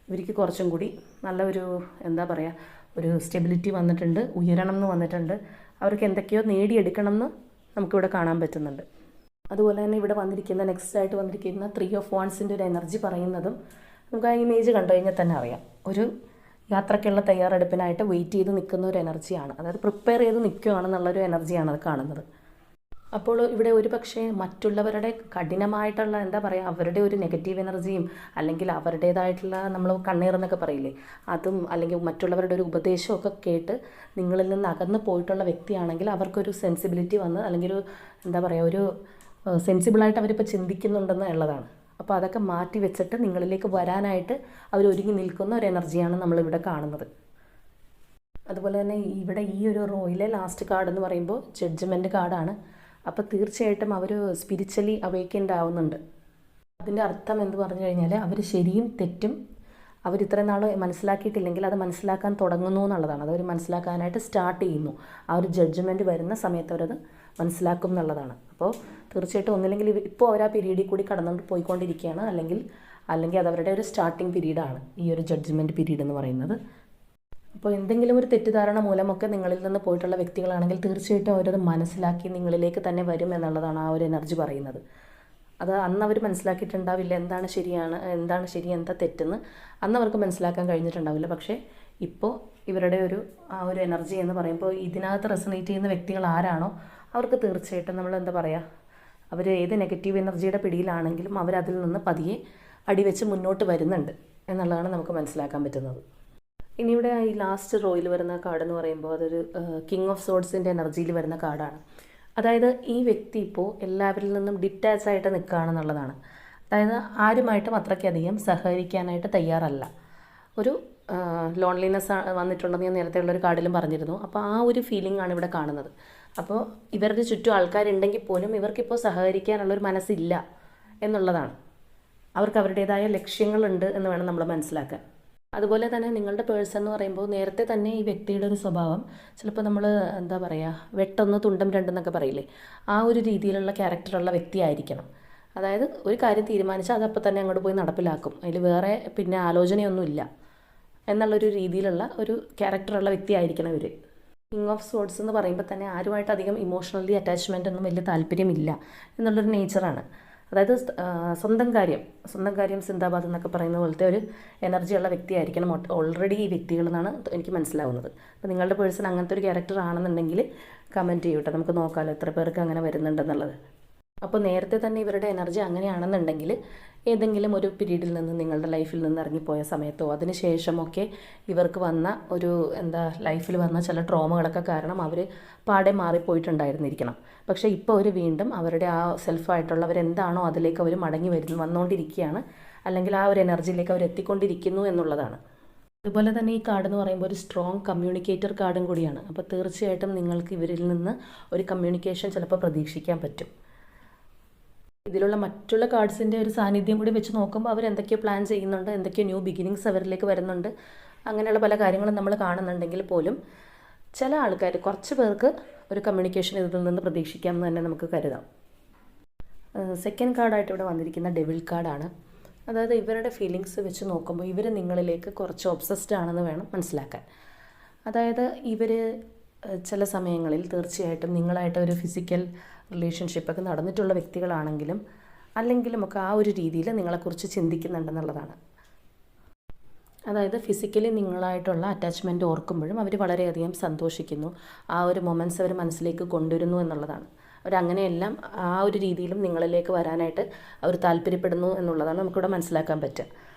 ഇവർക്ക് കുറച്ചും കൂടി നല്ല ഒരു, എന്താ പറയുക, ഒരു സ്റ്റെബിലിറ്റി വന്നിട്ടുണ്ട്, ഉയരണം എന്ന് വന്നിട്ടുണ്ട്. അവർക്ക് എന്തൊക്കെയോ നേടിയെടുക്കണം എന്ന് നമുക്കിവിടെ കാണാൻ പറ്റുന്നുണ്ട്. അതുപോലെ തന്നെ ഇവിടെ വന്നിരിക്കുന്ന, നെക്സ്റ്റ് ആയിട്ട് വന്നിരിക്കുന്ന 3 of Wandsൻ്റെ ഒരു എനർജി പറയുന്നതും നമുക്ക് ആ ഇമേജ് കണ്ടു കഴിഞ്ഞാൽ തന്നെ അറിയാം. ഒരു യാത്രയ്ക്കുള്ള തയ്യാറെടുപ്പിനായിട്ട് വെയിറ്റ് ചെയ്ത് നിൽക്കുന്ന ഒരു എനർജിയാണ്. അതായത് പ്രിപ്പയർ ചെയ്ത് നിൽക്കുകയാണെന്നുള്ളൊരു എനർജിയാണ് അത് കാണുന്നത്. അപ്പോൾ ഇവിടെ ഒരു പക്ഷേ മറ്റുള്ളവരുടെ കഠിനമായിട്ടുള്ള, എന്താ പറയുക, അവരുടെ ഒരു നെഗറ്റീവ് എനർജിയും, അല്ലെങ്കിൽ അവരുടേതായിട്ടുള്ള, നമ്മൾ കണ്ണീറെന്നൊക്കെ പറയില്ലേ, അതും, അല്ലെങ്കിൽ മറ്റുള്ളവരുടെ ഒരു ഉപദേശമൊക്കെ കേട്ട് നിങ്ങളിൽ നിന്ന് അകന്ന് പോയിട്ടുള്ള വ്യക്തിയാണെങ്കിൽ അവർക്കൊരു സെൻസിബിലിറ്റി വന്ന്, അല്ലെങ്കിൽ ഒരു, എന്താ പറയുക, ഒരു സെൻസിബിളായിട്ട് അവരിപ്പോൾ ചിന്തിക്കുന്നുണ്ടെന്ന് ഉള്ളതാണ്. അപ്പോൾ അതൊക്കെ മാറ്റി വെച്ചിട്ട് നിങ്ങളിലേക്ക് വരാനായിട്ട് അവർ ഒരുങ്ങി നിൽക്കുന്ന ഒരു എനർജിയാണ് നമ്മളിവിടെ കാണുന്നത്. അതുപോലെ തന്നെ ഇവിടെ ഈ ഒരു റോയിലെ ലാസ്റ്റ് കാർഡ് എന്ന് പറയുമ്പോൾ ജഡ്ജ്മെൻറ്റ് കാർഡാണ്. അപ്പോൾ തീർച്ചയായിട്ടും അവർ സ്പിരിച്വലി അവേക്കൻഡ് ആവുന്നുണ്ട്. അതിൻ്റെ അർത്ഥം എന്ന് പറഞ്ഞു കഴിഞ്ഞാൽ അവർ ശരിയും തെറ്റും അവർ ഇത്രയും നാൾ മനസ്സിലാക്കിയിട്ടില്ലെങ്കിൽ അത് മനസ്സിലാക്കാൻ തുടങ്ങുന്നു എന്നുള്ളതാണ്. അതവർ മനസ്സിലാക്കാനായിട്ട് സ്റ്റാർട്ട് ചെയ്യുന്നു. ആ ഒരു ജഡ്ജ്മെൻറ്റ് വരുന്ന സമയത്ത് അവരത് മനസ്സിലാക്കും എന്നുള്ളതാണ്. അപ്പോൾ തീർച്ചയായിട്ടും ഒന്നില്ലെങ്കിൽ ഇപ്പോൾ അവർ ആ പീരീഡിൽ കൂടി കടന്നു പോയിക്കൊണ്ടിരിക്കുകയാണ്, അല്ലെങ്കിൽ അത് അവരുടെ ഒരു സ്റ്റാർട്ടിങ് പീരീഡാണ് ഈ ഒരു ജഡ്ജ്മെൻറ്റ് പീരീഡ് എന്ന് പറയുന്നത്. അപ്പോൾ എന്തെങ്കിലും ഒരു തെറ്റിദ്ധാരണ മൂലമൊക്കെ നിങ്ങളിൽ നിന്ന് പോയിട്ടുള്ള വ്യക്തികളാണെങ്കിൽ തീർച്ചയായിട്ടും അവരത് മനസ്സിലാക്കി നിങ്ങളിലേക്ക് തന്നെ വരും എന്നുള്ളതാണ് ആ ഒരു എനർജി പറയുന്നത്. അത് അന്ന് അവർ മനസ്സിലാക്കിയിട്ടുണ്ടാവില്ല എന്താണ് ശരി എന്താ തെറ്റെന്ന് അന്ന് അവർക്ക് മനസ്സിലാക്കാൻ കഴിഞ്ഞിട്ടുണ്ടാവില്ല. പക്ഷേ ഇപ്പോൾ ഇവരുടെ ആ ഒരു എനർജി എന്ന് പറയുമ്പോൾ ഇതിനകത്ത് റെസണേറ്റ് ചെയ്യുന്ന വ്യക്തികൾ ആരാണോ അവർക്ക് തീർച്ചയായിട്ടും നമ്മൾ, എന്താ പറയുക, അവർ ഏത് നെഗറ്റീവ് എനർജിയുടെ പിടിയിലാണെങ്കിലും അവരതിൽ നിന്ന് പതിയെ അടിവെച്ച് മുന്നോട്ട് വരുന്നുണ്ട് എന്നുള്ളതാണ് നമുക്ക് മനസ്സിലാക്കാൻ പറ്റുന്നത്. ഇനി ഇവിടെ ഈ ലാസ്റ്റ് റോയിൽ വരുന്ന കാർഡ് എന്ന് പറയുമ്പോൾ അതൊരു കിങ് ഓഫ് സോഡ്സിൻ്റെ എനർജിയിൽ വരുന്ന കാർഡാണ്. അതായത് ഈ വ്യക്തി ഇപ്പോൾ എല്ലാവരിൽ നിന്നും ഡിറ്റാച്ച് ആയിട്ട് നിൽക്കുകയാണെന്നുള്ളതാണ്. അതായത് ആരുമായിട്ടും അത്രയ്ക്കധികം സഹകരിക്കാനായിട്ട് തയ്യാറല്ല. ഒരു ലോൺലിനെസ് വന്നിട്ടുണ്ടെന്ന് ഞാൻ നേരത്തെ ഉള്ളൊരു കാർഡിലും പറഞ്ഞിരുന്നു. അപ്പോൾ ആ ഒരു ഫീലിംഗ് ആണ് ഇവിടെ കാണുന്നത്. അപ്പോൾ ഇവരുടെ ചുറ്റും ആൾക്കാരുണ്ടെങ്കിൽ പോലും ഇവർക്കിപ്പോൾ സഹകരിക്കാനുള്ളൊരു മനസ്സില്ല എന്നുള്ളതാണ്. അവർക്ക് അവരുടേതായ ലക്ഷ്യങ്ങളുണ്ട് എന്ന് വേണം നമ്മൾ മനസ്സിലാക്കാൻ. അതുപോലെ തന്നെ നിങ്ങളുടെ പേഴ്സൺ എന്ന് പറയുമ്പോൾ നേരത്തെ തന്നെ ഈ വ്യക്തിയുടെ ഒരു സ്വഭാവം ചിലപ്പോൾ നമ്മൾ, എന്താ പറയുക, വെട്ടൊന്ന് തുണ്ടം രണ്ടെന്നൊക്കെ പറയില്ലേ, ആ ഒരു രീതിയിലുള്ള ക്യാരക്ടറുള്ള വ്യക്തിയായിരിക്കണം. അതായത് ഒരു കാര്യം തീരുമാനിച്ചാൽ അതപ്പോൾ തന്നെ അങ്ങോട്ട് പോയി നടപ്പിലാക്കും, അതിൽ വേറെ പിന്നെ ആലോചനയൊന്നുമില്ല എന്നുള്ളൊരു രീതിയിലുള്ള ഒരു ക്യാരക്ടറുള്ള വ്യക്തിയായിരിക്കണം ഇവർ. കിങ് ഓഫ് സോഡ്സ് എന്ന് പറയുമ്പോൾ തന്നെ ആരുമായിട്ട് അധികം ഇമോഷണലി അറ്റാച്ച്മെൻ്റ് ഒന്നും വലിയ താല്പര്യമില്ല എന്നുള്ളൊരു നേച്ചറാണ്. അതായത് സ്വന്തം കാര്യം സിന്ദാബാദ് എന്നൊക്കെ പറയുന്ന പോലത്തെ ഒരു എനർജിയുള്ള വ്യക്തിയായിരിക്കണം ഓൾറെഡി ഈ വ്യക്തികളെന്നാണ് എനിക്ക് മനസ്സിലാവുന്നത്. അപ്പോൾ നിങ്ങളുടെ പേഴ്സൺ അങ്ങനത്തെ ഒരു ക്യാരക്ടർ ആണെന്നുണ്ടെങ്കിൽ കമൻറ്റ് ചെയ്യൂട്ടോ, നമുക്ക് നോക്കാമല്ലോ എത്ര പേർക്ക് അങ്ങനെ വരുന്നുണ്ടെന്നുള്ളത്. അപ്പോൾ നേരത്തെ തന്നെ ഇവരുടെ എനർജി അങ്ങനെയാണെന്നുണ്ടെങ്കിൽ ഏതെങ്കിലും ഒരു പീരീഡിൽ നിന്ന് നിങ്ങളുടെ ലൈഫിൽ നിന്ന് ഇറങ്ങിപ്പോയ സമയത്തോ അതിന് ശേഷമൊക്കെ ഇവർക്ക് വന്ന ഒരു ലൈഫിൽ വന്ന ചില ട്രോമകളൊക്കെ കാരണം അവർ പാടെ മാറിപ്പോയിട്ടുണ്ടായിരുന്നിരിക്കണം. പക്ഷേ ഇപ്പോൾ അവർ വീണ്ടും അവരുടെ ആ സെൽഫായിട്ടുള്ളവരെന്താണോ അതിലേക്ക് അവർ മടങ്ങി വന്നുകൊണ്ടിരിക്കുകയാണ്, അല്ലെങ്കിൽ ആ ഒരു എനർജിയിലേക്ക് അവർ എത്തിക്കൊണ്ടിരിക്കുന്നു എന്നുള്ളതാണ്. അതുപോലെ തന്നെ ഈ കാർഡ് എന്ന് പറയുമ്പോൾ ഒരു സ്ട്രോങ് കമ്മ്യൂണിക്കേറ്റർ കാർഡും കൂടിയാണ്. അപ്പോൾ തീർച്ചയായിട്ടും നിങ്ങൾക്ക് ഇവരിൽ നിന്ന് ഒരു കമ്മ്യൂണിക്കേഷൻ ചിലപ്പോൾ പ്രതീക്ഷിക്കാൻ പറ്റും. ഇതിലുള്ള മറ്റുള്ള കാർഡ്സിൻ്റെ ഒരു സാന്നിധ്യം കൂടി വെച്ച് നോക്കുമ്പോൾ അവർ എന്തൊക്കെയോ പ്ലാൻ ചെയ്യുന്നുണ്ട്, എന്തൊക്കെയോ ന്യൂ ബിഗിനിങ്സ് അവരിലേക്ക് വരുന്നുണ്ട്, അങ്ങനെയുള്ള പല കാര്യങ്ങളും നമ്മൾ കാണുന്നുണ്ടെങ്കിൽ പോലും ചില ആൾക്കാർ, കുറച്ച് പേർക്ക് ഒരു കമ്മ്യൂണിക്കേഷൻ ഇതിൽ നിന്ന് പ്രതീക്ഷിക്കാമെന്ന് തന്നെ നമുക്ക് കരുതാം. സെക്കൻഡ് കാർഡായിട്ട് ഇവിടെ വന്നിരിക്കുന്ന ഡെവിൾ കാർഡാണ്. അതായത് ഇവരുടെ ഫീലിങ്സ് വെച്ച് നോക്കുമ്പോൾ ഇവർ നിങ്ങളിലേക്ക് കുറച്ച് ഒബ്സസ്ഡ് ആണെന്ന് വേണം മനസ്സിലാക്കാൻ. അതായത് ഇവർ ചില സമയങ്ങളിൽ തീർച്ചയായിട്ടും നിങ്ങളായിട്ട് ഒരു ഫിസിക്കൽ റിലേഷൻഷിപ്പൊക്കെ നടന്നിട്ടുള്ള വ്യക്തികളാണെങ്കിലും അല്ലെങ്കിലും ഒക്കെ ആ ഒരു രീതിയിൽ നിങ്ങളെക്കുറിച്ച് ചിന്തിക്കുന്നുണ്ടെന്നുള്ളതാണ്. അതായത് ഫിസിക്കലി നിങ്ങളായിട്ടുള്ള അറ്റാച്ച്മെൻറ്റ് ഓർക്കുമ്പോഴും അവർ വളരെയധികം സന്തോഷിക്കുന്നു, ആ ഒരു മൊമെൻറ്റ്സ് അവർ മനസ്സിലേക്ക് കൊണ്ടുവരുന്നു എന്നുള്ളതാണ്. അവരങ്ങനെയെല്ലാം ആ ഒരു രീതിയിലും നിങ്ങളിലേക്ക് വരാനായിട്ട് അവർ താല്പര്യപ്പെടുന്നു എന്നുള്ളതാണ് നമുക്കിവിടെ മനസ്സിലാക്കാൻ പറ്റുക.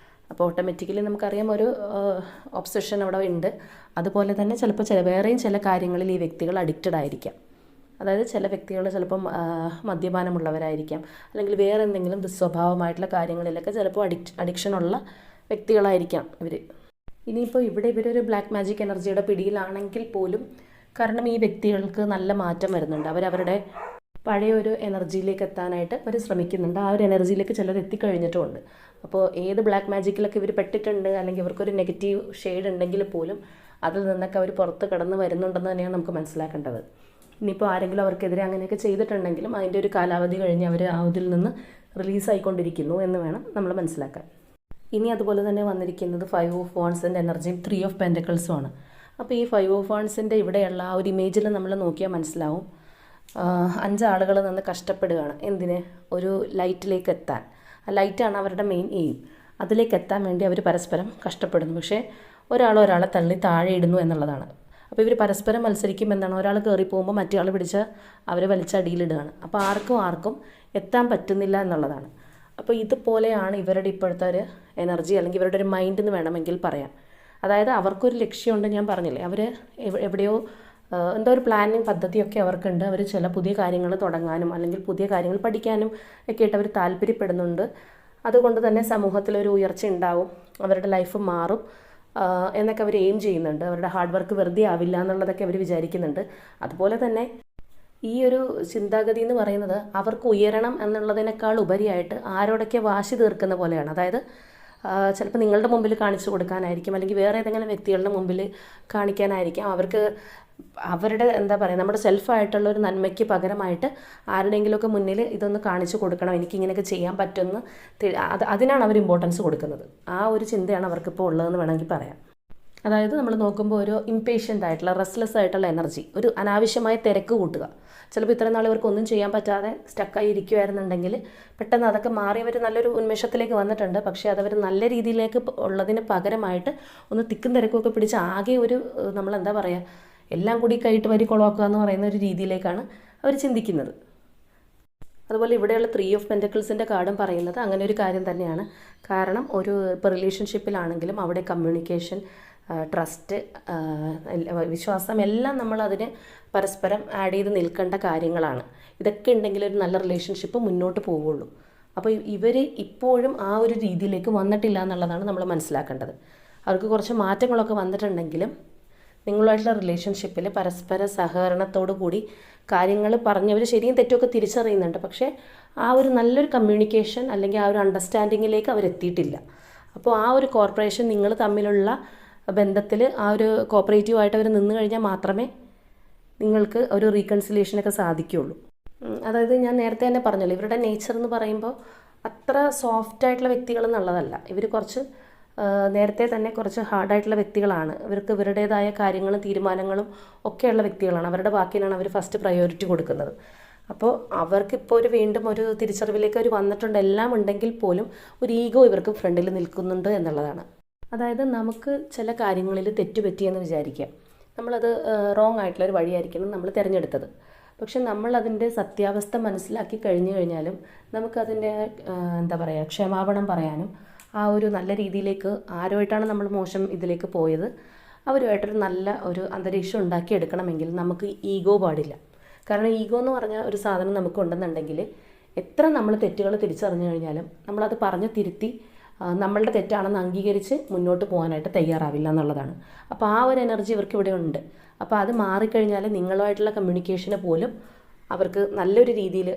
അപ്പോൾ ഓട്ടോമാറ്റിക്കലി നമുക്കറിയാം ഒരു ഒബ്സഷൻ അവിടെ ഉണ്ട്. അതുപോലെ തന്നെ ചിലപ്പോൾ വേറെയും ചില കാര്യങ്ങളിൽ ഈ വ്യക്തികൾ അഡിക്റ്റഡ് ആയിരിക്കാം. അതായത് ചില വ്യക്തികൾ ചിലപ്പം മദ്യപാനമുള്ളവരായിരിക്കാം, അല്ലെങ്കിൽ വേറെ എന്തെങ്കിലും ദുസ്വഭാവമായിട്ടുള്ള കാര്യങ്ങളിലൊക്കെ ചിലപ്പോൾ അഡിക്ഷനുള്ള വ്യക്തികളായിരിക്കാം ഇവർ. ഇനിയിപ്പോൾ ഇവിടെ ഇവരൊരു ബ്ലാക്ക് മാജിക് എനർജിയുടെ പിടിയിലാണെങ്കിൽ പോലും, കാരണം ഈ വ്യക്തികൾക്ക് നല്ല മാറ്റം വരുന്നുണ്ട്, അവരവരുടെ പഴയ ഒരു എനർജിയിലേക്ക് എത്താനായിട്ട് അവർ ശ്രമിക്കുന്നുണ്ട്. ആ ഒരു എനർജിയിലേക്ക് ചിലർ എത്തിക്കഴിഞ്ഞിട്ടുമുണ്ട്. അപ്പോൾ ഏത് ബ്ലാക്ക് മാജിക്കിലൊക്കെ ഇവർ പെട്ടിട്ടുണ്ട്, അല്ലെങ്കിൽ ഇവർക്കൊരു നെഗറ്റീവ് ഷെയ്ഡ് ഉണ്ടെങ്കിൽ പോലും അതിൽ നിന്നൊക്കെ അവർ പുറത്ത് കടന്ന് വരുന്നുണ്ടെന്ന് തന്നെയാണ് നമുക്ക് മനസ്സിലാക്കേണ്ടത്. ഇനിയിപ്പോൾ ആരെങ്കിലും അവർക്കെതിരെ അങ്ങനെയൊക്കെ ചെയ്തിട്ടുണ്ടെങ്കിലും അതിൻ്റെ ഒരു കാലാവധി കഴിഞ്ഞ് അവർ ആ ഇതിൽ നിന്ന് റിലീസായിക്കൊണ്ടിരിക്കുന്നു എന്ന് വേണം നമ്മൾ മനസ്സിലാക്കാൻ. ഇനി അതുപോലെ തന്നെ വന്നിരിക്കുന്നത് 5 ഓഫ് വാൺസിൻ്റെ എനർജിയും 3 ഓഫ് പെൻറ്റക്കിൾസും ആണ്. അപ്പോൾ ഈ 5 ഓഫ് വാൺസിൻ്റെ ഇവിടെയുള്ള ആ ഒരു ഇമേജിൽ നമ്മൾ നോക്കിയാൽ മനസ്സിലാവും, 5 ആളുകൾ നിന്ന് കഷ്ടപ്പെടുകയാണ്. എന്തിന്? ഒരു ലൈറ്റിലേക്ക് എത്താൻ. ആ ലൈറ്റാണ് അവരുടെ മെയിൻ എയിം. അതിലേക്ക് എത്താൻ വേണ്ടി അവർ പരസ്പരം കഷ്ടപ്പെടുന്നു. പക്ഷേ ഒരാളെ തള്ളി താഴെ ഇടുന്നു എന്നുള്ളതാണ്. അപ്പോൾ ഇവർ പരസ്പരം മത്സരിക്കുമെന്നാണ്, ഒരാൾ കയറി പോകുമ്പോൾ മറ്റേ ആൾ പിടിച്ച് അവരെ വലിച്ചടിയിലിടുകയാണ്. അപ്പോൾ ആർക്കും എത്താൻ പറ്റുന്നില്ല എന്നുള്ളതാണ്. അപ്പോൾ ഇതുപോലെയാണ് ഇവരുടെ ഇപ്പോഴത്തെ ഒരു എനർജി, അല്ലെങ്കിൽ ഇവരുടെ ഒരു മൈൻഡ് എന്ന് വേണമെങ്കിൽ പറയാം. അതായത് അവർക്കൊരു ലക്ഷ്യമുണ്ട്, ഞാൻ പറഞ്ഞില്ലേ, അവർ എവിടെയോ എന്തോ ഒരു പ്ലാനിങ് പദ്ധതിയൊക്കെ അവർക്കുണ്ട്. അവർ ചില പുതിയ കാര്യങ്ങൾ തുടങ്ങാനും അല്ലെങ്കിൽ പുതിയ കാര്യങ്ങൾ പഠിക്കാനും ഒക്കെ ആയിട്ട് അവർ താല്പര്യപ്പെടുന്നുണ്ട്. അതുകൊണ്ട് തന്നെ സമൂഹത്തിലൊരു ഉയർച്ച ഉണ്ടാവും, അവരുടെ ലൈഫ് മാറും എന്നൊക്കെ അവർ എയിം ചെയ്യുന്നുണ്ട്. അവരുടെ ഹാർഡ് വർക്ക് വെറുതെ ആവില്ല എന്നുള്ളതൊക്കെ അവർ വിചാരിക്കുന്നുണ്ട്. അതുപോലെ തന്നെ ഈ ഒരു ചിന്താഗതി എന്ന് പറയുന്നത് അവർക്ക് ഉയരണം എന്നുള്ളതിനേക്കാൾ ഉപരിയായിട്ട് ആരോടൊക്കെ വാശി തീർക്കുന്ന പോലെയാണ്. അതായത് ചിലപ്പോൾ നിങ്ങളുടെ മുമ്പിൽ കാണിച്ചു കൊടുക്കാനായിരിക്കും, അല്ലെങ്കിൽ വേറെ ഏതെങ്കിലും വ്യക്തികളുടെ മുമ്പിൽ കാണിക്കാനായിരിക്കാം. അവർക്ക് അവരുടെ നമ്മുടെ സെൽഫായിട്ടുള്ള ഒരു നന്മയ്ക്ക് പകരമായിട്ട് ആരുടെയെങ്കിലുമൊക്കെ മുന്നിൽ ഇതൊന്ന് കാണിച്ചു കൊടുക്കണം, എനിക്കിങ്ങനെയൊക്കെ ചെയ്യാൻ പറ്റുമെന്ന് അതിനാണ് അവർ ഇമ്പോർട്ടൻസ് കൊടുക്കുന്നത്. ആ ഒരു ചിന്തയാണ് അവർക്കിപ്പോൾ ഉള്ളതെന്ന് വേണമെങ്കിൽ പറയാം. അതായത് നമ്മൾ നോക്കുമ്പോൾ ഒരു ഇംപേഷ്യൻ്റ് ആയിട്ടുള്ള റെസ്റ്റ്ലെസ് ആയിട്ടുള്ള എനർജി, ഒരു അനാവശ്യമായ തിരക്ക് കൂട്ടുക. ചിലപ്പോൾ ഇത്രയും നാൾ ഇവർക്കൊന്നും ചെയ്യാൻ പറ്റാതെ സ്റ്റക്കായി ഇരിക്കുമായിരുന്നുണ്ടെങ്കിൽ പെട്ടെന്ന് അതൊക്കെ മാറി അവർ നല്ലൊരു ഉന്മേഷത്തിലേക്ക് വന്നിട്ടുണ്ട്. പക്ഷേ അതവർ നല്ല രീതിയിലേക്ക് ഉള്ളതിന് പകരമായിട്ട് ഒന്ന് തിക്കും തിരക്കുമൊക്കെ പിടിച്ച് ആകെ ഒരു എല്ലാം കൂടി കൈയിട്ട് വരി കൊളവാക്കുക എന്ന് പറയുന്ന ഒരു രീതിയിലേക്കാണ് അവർ ചിന്തിക്കുന്നത്. അതുപോലെ ഇവിടെയുള്ള 3 ഓഫ് പെൻറ്റക്കിൾസിൻ്റെ കാർഡും പറയുന്നത് അങ്ങനെ ഒരു കാര്യം തന്നെയാണ്. കാരണം ഇപ്പോൾ റിലേഷൻഷിപ്പിലാണെങ്കിലും അവിടെ കമ്മ്യൂണിക്കേഷൻ, ട്രസ്റ്റ്, വിശ്വാസം എല്ലാം നമ്മളതിന് പരസ്പരം ആഡ് ചെയ്ത് നിൽക്കേണ്ട കാര്യങ്ങളാണ്. ഇതൊക്കെ ഉണ്ടെങ്കിൽ ഒരു നല്ല റിലേഷൻഷിപ്പ് മുന്നോട്ട് പോവുള്ളൂ. അപ്പോൾ ഇവർ ഇപ്പോഴും ആ ഒരു രീതിയിലേക്ക് വന്നിട്ടില്ല എന്നുള്ളതാണ് നമ്മൾ മനസ്സിലാക്കേണ്ടത്. അവർക്ക് കുറച്ച് മാറ്റങ്ങളൊക്കെ വന്നിട്ടുണ്ടെങ്കിലും നിങ്ങളുമായിട്ടുള്ള റിലേഷൻഷിപ്പിൽ പരസ്പര സഹകരണത്തോടു കൂടി കാര്യങ്ങൾ പറഞ്ഞവർ ശരിയും തെറ്റുമൊക്കെ തിരിച്ചറിയുന്നുണ്ട്. പക്ഷേ ആ ഒരു നല്ലൊരു കമ്മ്യൂണിക്കേഷൻ അല്ലെങ്കിൽ ആ ഒരു അണ്ടർസ്റ്റാൻഡിങ്ങിലേക്ക് അവരെത്തിയിട്ടില്ല. അപ്പോൾ ആ ഒരു കോർപ്പറേഷൻ നിങ്ങൾ തമ്മിലുള്ള ബന്ധത്തിൽ ആ ഒരു കോപ്പറേറ്റീവായിട്ട് അവർ നിന്ന് കഴിഞ്ഞാൽ മാത്രമേ നിങ്ങൾക്ക് ഒരു റീകൺസിലിയേഷനൊക്കെ സാധിക്കുകയുള്ളൂ. അതായത് ഞാൻ നേരത്തെ തന്നെ പറഞ്ഞല്ലോ, ഇവരുടെ നേച്ചർ എന്ന് പറയുമ്പോൾ അത്ര സോഫ്റ്റായിട്ടുള്ള വ്യക്തികൾ എന്നുള്ളതല്ല. ഇവർ കുറച്ച് നേരത്തെ തന്നെ കുറച്ച് ഹാർഡായിട്ടുള്ള വ്യക്തികളാണ്. ഇവർക്ക് ഇവരുടേതായ കാര്യങ്ങളും തീരുമാനങ്ങളും ഒക്കെയുള്ള വ്യക്തികളാണ്. അവരുടെ വാക്കിനാണ് അവർ ഫസ്റ്റ് പ്രയോറിറ്റി കൊടുക്കുന്നത്. അപ്പോൾ അവർക്കിപ്പോൾ വീണ്ടും ഒരു തിരിച്ചറിവിലേക്ക് അവർ വന്നിട്ടുണ്ട്. എല്ലാം ഉണ്ടെങ്കിൽ പോലും ഒരു ഈഗോ ഇവർക്ക് ഫ്രണ്ടിൽ നിൽക്കുന്നുണ്ട് എന്നുള്ളതാണ്. അതായത് നമുക്ക് ചില കാര്യങ്ങളിൽ തെറ്റുപറ്റിയെന്ന് വിചാരിക്കാം, നമ്മളത് റോങ് ആയിട്ടുള്ളൊരു വഴിയായിരിക്കണം നമ്മൾ തിരഞ്ഞെടുത്തത്. പക്ഷെ നമ്മളതിൻ്റെ സത്യാവസ്ഥ മനസ്സിലാക്കി കഴിഞ്ഞു കഴിഞ്ഞാലും നമുക്കതിൻ്റെ എന്താ പറയുക ക്ഷമാപണം പറയാനും ആ ഒരു നല്ല രീതിയിലേക്ക് ആരുമായിട്ടാണ് നമ്മൾ മോശം ഇതിലേക്ക് പോയത് അവരുമായിട്ടൊരു നല്ല ഒരു അന്തരീക്ഷം ഉണ്ടാക്കിയെടുക്കണമെങ്കിൽ നമുക്ക് ഈഗോ പാടില്ല. കാരണം ഈഗോ എന്ന് പറഞ്ഞാൽ ഒരു സാധനം നമുക്കുണ്ടെന്നുണ്ടെങ്കിൽ എത്ര നമ്മൾ തെറ്റുകൾ തിരിച്ചറിഞ്ഞു കഴിഞ്ഞാലും നമ്മളത് പറഞ്ഞ് തിരുത്തി നമ്മളുടെ തെറ്റാണെന്ന് അംഗീകരിച്ച് മുന്നോട്ട് പോകാനായിട്ട് തയ്യാറാവില്ല എന്നുള്ളതാണ്. അപ്പോൾ ആ ഒരു എനർജി ഇവർക്ക് ഇവിടെ ഉണ്ട്. അപ്പോൾ അത് മാറിക്കഴിഞ്ഞാൽ നിങ്ങളുമായിട്ടുള്ള കമ്മ്യൂണിക്കേഷന് പോലും അവർക്ക് നല്ലൊരു രീതിയിൽ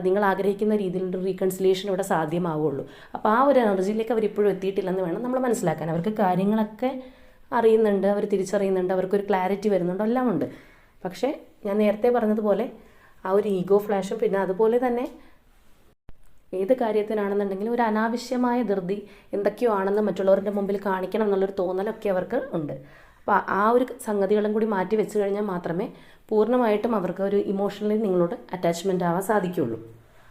നിങ്ങൾ ആഗ്രഹിക്കുന്ന രീതിയിലൊരു റീകൺസിലിയേഷൻ ഇവിടെ സാധ്യമാവുള്ളൂ. അപ്പോൾ ആ ഒരു എനർജിയിലേക്ക് അവരിപ്പോഴും എത്തിയിട്ടില്ലെന്ന് വേണം നമ്മൾ മനസ്സിലാക്കാൻ. അവർക്ക് കാര്യങ്ങളൊക്കെ അറിയുന്നുണ്ട്, അവർ തിരിച്ചറിയുന്നുണ്ട്, അവർക്കൊരു ക്ലാരിറ്റി വരുന്നുണ്ട്, എല്ലാം ഉണ്ട്. പക്ഷേ ഞാൻ നേരത്തെ പറഞ്ഞതുപോലെ ആ ഒരു ഈഗോ ഫ്ലാഷും പിന്നെ അതുപോലെ തന്നെ ഏത് കാര്യത്തിനാണെന്നുണ്ടെങ്കിലും ഒരു അനാവശ്യമായ ധൃതി എന്തൊക്കെയോ ആണെന്ന് മറ്റുള്ളവരുടെ മുമ്പിൽ കാണിക്കണം എന്നുള്ളൊരു തോന്നലൊക്കെ അവർക്ക് ഉണ്ട്. അപ്പോൾ ആ ഒരു സംഗതികളും കൂടി മാറ്റി വെച്ച് കഴിഞ്ഞാൽ മാത്രമേ പൂർണ്ണമായിട്ടും അവർക്ക് ഒരു ഇമോഷണലി നിങ്ങളോട് അറ്റാച്ച്മെൻ്റ് ആവാൻ സാധിക്കുകയുള്ളൂ.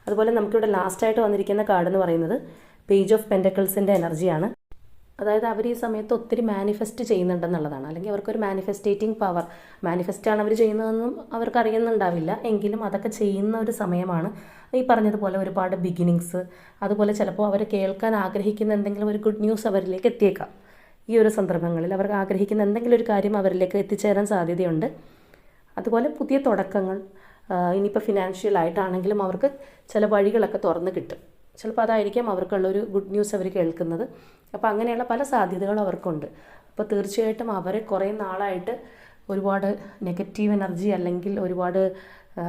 അതുപോലെ നമുക്കിവിടെ ലാസ്റ്റായിട്ട് വന്നിരിക്കുന്ന കാർഡ് എന്ന് പറയുന്നത് പേജ് ഓഫ് പെൻറ്റക്കിൾസിൻ്റെ എനർജിയാണ്. അതായത് അവർ ഈ സമയത്ത് ഒത്തിരി മാനിഫെസ്റ്റ് ചെയ്യുന്നുണ്ടെന്നുള്ളതാണ്. അല്ലെങ്കിൽ അവർക്കൊരു മാനിഫെസ്റ്റേറ്റിംഗ് പവർ, മാനിഫെസ്റ്റാണ് അവർ ചെയ്യുന്നതെന്നും അവർക്ക് അറിയുന്നുണ്ടാവില്ല. എങ്കിലും അതൊക്കെ ചെയ്യുന്ന ഒരു സമയമാണ്. ഈ പറഞ്ഞതുപോലെ ഒരുപാട് ബിഗിനിങ്സ്, അതുപോലെ ചിലപ്പോൾ അവർ കേൾക്കാൻ ആഗ്രഹിക്കുന്ന എന്തെങ്കിലും ഒരു ഗുഡ് ന്യൂസ് അവരിലേക്ക് എത്തിയേക്കാം. ഈ ഒരു സന്ദർഭങ്ങളിൽ അവർക്ക് ആഗ്രഹിക്കുന്ന എന്തെങ്കിലും ഒരു കാര്യം അവരിലേക്ക് എത്തിച്ചേരാൻ സാധ്യതയുണ്ട്. അതുപോലെ പുതിയ തുടക്കങ്ങൾ, ഇനിയിപ്പോൾ ഫിനാൻഷ്യലായിട്ടാണെങ്കിലും അവർക്ക് ചില വഴികളൊക്കെ തുറന്ന് കിട്ടും. ചിലപ്പോൾ അതായിരിക്കാം അവർക്കുള്ളൊരു ഗുഡ് ന്യൂസ് അവർ കേൾക്കുന്നത്. അപ്പോൾ അങ്ങനെയുള്ള പല സാധ്യതകളും അവർക്കുണ്ട്. അപ്പോൾ തീർച്ചയായിട്ടും അവർ കുറേ നാളായിട്ട് ഒരുപാട് നെഗറ്റീവ് എനർജി അല്ലെങ്കിൽ ഒരുപാട്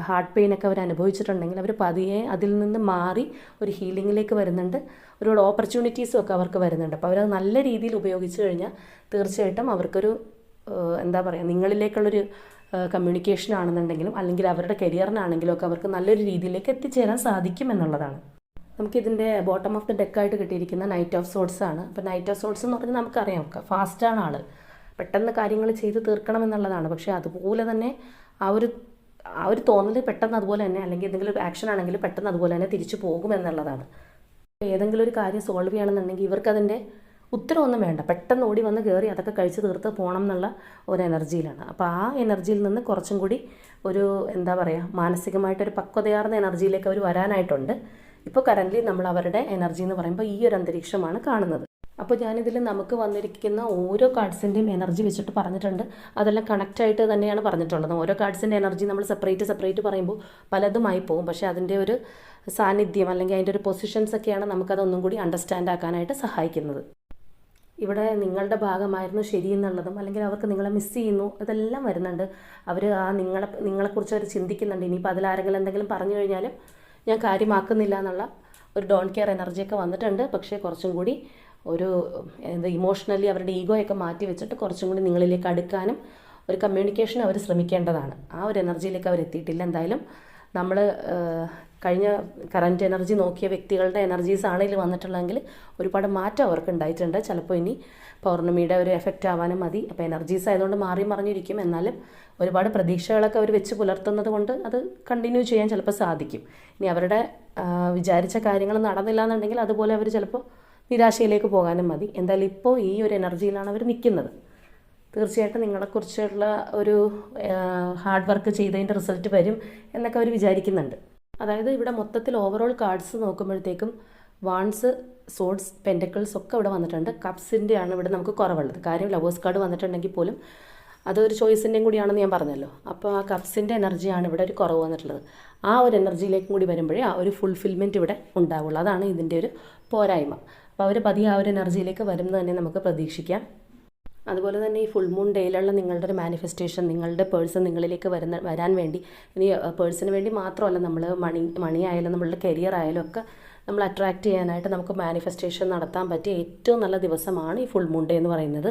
ഹാർട്ട് പെയിനൊക്കെ അവർ അനുഭവിച്ചിട്ടുണ്ടെങ്കിൽ അവർ പതിയെ അതിൽ നിന്ന് മാറി ഒരു ഹീലിങ്ങിലേക്ക് വരുന്നുണ്ട്. ഒരുപാട് ഓപ്പർച്യൂണിറ്റീസും ഒക്കെ അവർക്ക് വരുന്നുണ്ട്. അപ്പോൾ അവരത് നല്ല രീതിയിൽ ഉപയോഗിച്ച് കഴിഞ്ഞാൽ തീർച്ചയായിട്ടും അവർക്കൊരു എന്താ പറയുക നിങ്ങളിലേക്കുള്ളൊരു കമ്മ്യൂണിക്കേഷൻ ആണെന്നുണ്ടെങ്കിലും അല്ലെങ്കിൽ അവരുടെ കരിയറിനാണെങ്കിലും ഒക്കെ അവർക്ക് നല്ലൊരു രീതിയിലേക്ക് എത്തിച്ചേരാൻ സാധിക്കും എന്നുള്ളതാണ്. നമുക്കിതിൻ്റെ ബോട്ടം ഓഫ് ദി ഡെക്കായിട്ട് കിട്ടിയിരിക്കുന്ന നൈറ്റ് ഓഫ് സോഡ്സ് ആണ്. അപ്പോൾ നൈറ്റ് ഓഫ് സോഡ്സ് എന്ന് പറഞ്ഞാൽ നമുക്കറിയാം ഫാസ്റ്റാണ് ആൾ, പെട്ടെന്ന് കാര്യങ്ങൾ ചെയ്ത് തീർക്കണം എന്നുള്ളതാണ്. പക്ഷേ അതുപോലെ തന്നെ ആ ഒരു തോന്നൽ പെട്ടെന്ന് അതുപോലെ തന്നെ, അല്ലെങ്കിൽ എന്തെങ്കിലും ഒരു ആക്ഷൻ ആണെങ്കിൽ പെട്ടെന്ന് അതുപോലെ തന്നെ തിരിച്ചു പോകുമെന്നുള്ളതാണ്. ഏതെങ്കിലും ഒരു കാര്യം സോൾവ് ചെയ്യണമെന്നുണ്ടെങ്കിൽ ഇവർക്കതിൻ്റെ ഉത്തരവൊന്നും വേണ്ട, പെട്ടെന്ന് ഓടി വന്ന് കയറി അതൊക്കെ കഴിച്ച് തീർത്ത് പോകണം എന്നുള്ള ഒരു എനർജിയിലാണ്. അപ്പോൾ ആ എനർജിയിൽ നിന്ന് കുറച്ചും കൂടി ഒരു എന്താ പറയുക മാനസികമായിട്ടൊരു പക്വതയാർന്ന എനർജിയിലേക്ക് അവർ വരാനായിട്ടുണ്ട്. ഇപ്പോൾ കറൻ്റ്ലി നമ്മൾ അവരുടെ എനർജി എന്ന് പറയുമ്പോൾ ഈ ഒരു അന്തരീക്ഷമാണ് കാണുന്നത്. അപ്പോൾ ഞാനിതിൽ നമുക്ക് വന്നിരിക്കുന്ന ഓരോ കാർഡ്സിൻ്റെയും എനർജി വെച്ചിട്ട് പറഞ്ഞിട്ടുണ്ട്. അതെല്ലാം കണക്റ്റായിട്ട് തന്നെയാണ് പറഞ്ഞിട്ടുള്ളത്. ഓരോ കാർഡ്സിൻ്റെ എനർജി നമ്മൾ സെപ്പറേറ്റ് പറയുമ്പോൾ പലതുമായി പോകും. പക്ഷേ അതിൻ്റെ ഒരു സാന്നിധ്യം അല്ലെങ്കിൽ അതിൻ്റെ ഒരു പൊസിഷൻസ് ഒക്കെയാണ് നമുക്കതൊന്നും കൂടി അണ്ടർസ്റ്റാൻഡ് ആക്കാനായിട്ട് സഹായിക്കുന്നത്. ഇവിടെ നിങ്ങളുടെ ഭാഗമായിരുന്നു ശരി എന്നുള്ളതും അല്ലെങ്കിൽ അവർക്ക് നിങ്ങളെ മിസ് ചെയ്യുന്നു ഇതെല്ലാം വരുന്നുണ്ട്. അവർ ആ നിങ്ങളെക്കുറിച്ച് അവർ ചിന്തിക്കുന്നുണ്ട്. ഇനിയിപ്പോൾ അതിലാരെങ്കിലും എന്തെങ്കിലും പറഞ്ഞു കഴിഞ്ഞാലും ഞാൻ കാര്യമാക്കുന്നില്ല എന്നുള്ള ഒരു ഡോൺ കെയർ എനർജിയൊക്കെ വന്നിട്ടുണ്ട്. പക്ഷേ കുറച്ചും കൂടി ഒരു ഇമോഷണലി അവരുടെ ഈഗോയൊക്കെ മാറ്റി വെച്ചിട്ട് കുറച്ചും കൂടി നിങ്ങളിലേക്ക് അടുക്കാനും ഒരു കമ്മ്യൂണിക്കേഷൻ അവർ ശ്രമിക്കേണ്ടതാണ്. ആ ഒരു എനർജിയിലേക്ക് അവർ എത്തിയിട്ടില്ല. എന്തായാലും നമ്മൾ കഴിഞ്ഞ കറൻറ്റ് എനർജി നോക്കിയ വ്യക്തികളുടെ എനർജീസ് ആണ് ഇതിൽ വന്നിട്ടുള്ളതെങ്കിൽ ഒരുപാട് മാറ്റം അവർക്ക് ഉണ്ടായിട്ടുണ്ട്. ചിലപ്പോൾ ഇനി പൗർണമിയുടെ ഒരു എഫക്റ്റ് ആവാനും മതി. അപ്പോൾ എനർജീസ് ആയതുകൊണ്ട് മാറി മറിഞ്ഞിരിക്കും. എന്നാലും ഒരുപാട് പ്രതീക്ഷകളൊക്കെ അവർ വെച്ച് പുലർത്തുന്നത് കൊണ്ട് അത് കണ്ടിന്യൂ ചെയ്യാൻ ചിലപ്പോൾ സാധിക്കും. ഇനി അവരുടെ വിചാരിച്ച കാര്യങ്ങൾ നടന്നില്ല എന്നുണ്ടെങ്കിൽ അതുപോലെ അവർ ചിലപ്പോൾ നിരാശയിലേക്ക് പോകാനും മതി. എന്തായാലും ഇപ്പോൾ ഈ ഒരു എനർജിയിലാണ് അവർ നിൽക്കുന്നത്. തീർച്ചയായിട്ടും നിങ്ങളെക്കുറിച്ചുള്ള ഒരു ഹാർഡ് വർക്ക് ചെയ്തതിൻ്റെ റിസൾട്ട് വരും എന്നൊക്കെ അവർ വിചാരിക്കുന്നുണ്ട്. അതായത് ഇവിടെ മൊത്തത്തിൽ ഓവറോൾ കാർഡ്സ് നോക്കുമ്പോഴത്തേക്കും വാൺസ്, സോഡ്സ്, പെൻറ്റക്കിൾസ് ഒക്കെ ഇവിടെ വന്നിട്ടുണ്ട്. കപ്സിൻ്റെ ആണ് ഇവിടെ നമുക്ക് കുറവുള്ളത്. കാര്യം ലവേഴ്സ് കാർഡ് വന്നിട്ടുണ്ടെങ്കിൽ പോലും അതൊരു ചോയ്സിൻ്റെയും കൂടിയാണെന്ന് ഞാൻ പറഞ്ഞല്ലോ. അപ്പോൾ ആ കപ്സിൻ്റെ എനർജിയാണ് ഇവിടെ ഒരു കുറവ് വന്നിട്ടുള്ളത്. ആ ഒരു എനർജിയിലേക്കും കൂടി വരുമ്പോഴേ ആ ഒരു ഫുൾഫിൽമെൻറ്റ് ഇവിടെ ഉണ്ടാവുള്ളൂ. അതാണ് ഇതിൻ്റെ ഒരു പോരായ്മ. അപ്പോൾ അവർ പതിയെ ആ ഒരു എനർജിയിലേക്ക് വരുന്നത് തന്നെ നമുക്ക് പ്രതീക്ഷിക്കാം. അതുപോലെ തന്നെ ഈ ഫുൾ മൂൺ ഡേയിലുള്ള നിങ്ങളുടെ ഒരു മാനിഫെസ്റ്റേഷൻ, നിങ്ങളുടെ പേഴ്സൺ നിങ്ങളിലേക്ക് വരാൻ വേണ്ടി, ഇനി പേഴ്സണിന് വേണ്ടി മാത്രമല്ല, നമ്മൾ മണി ആയാലും നമ്മളുടെ കരിയർ ആയാലും ഒക്കെ നമ്മൾ അട്രാക്റ്റ് ചെയ്യാനായിട്ട് നമുക്ക് മാനിഫെസ്റ്റേഷൻ നടത്താൻ പറ്റിയ ഏറ്റവും നല്ല ദിവസമാണ് ഈ ഫുൾ മൂൺ ഡേ എന്ന് പറയുന്നത്.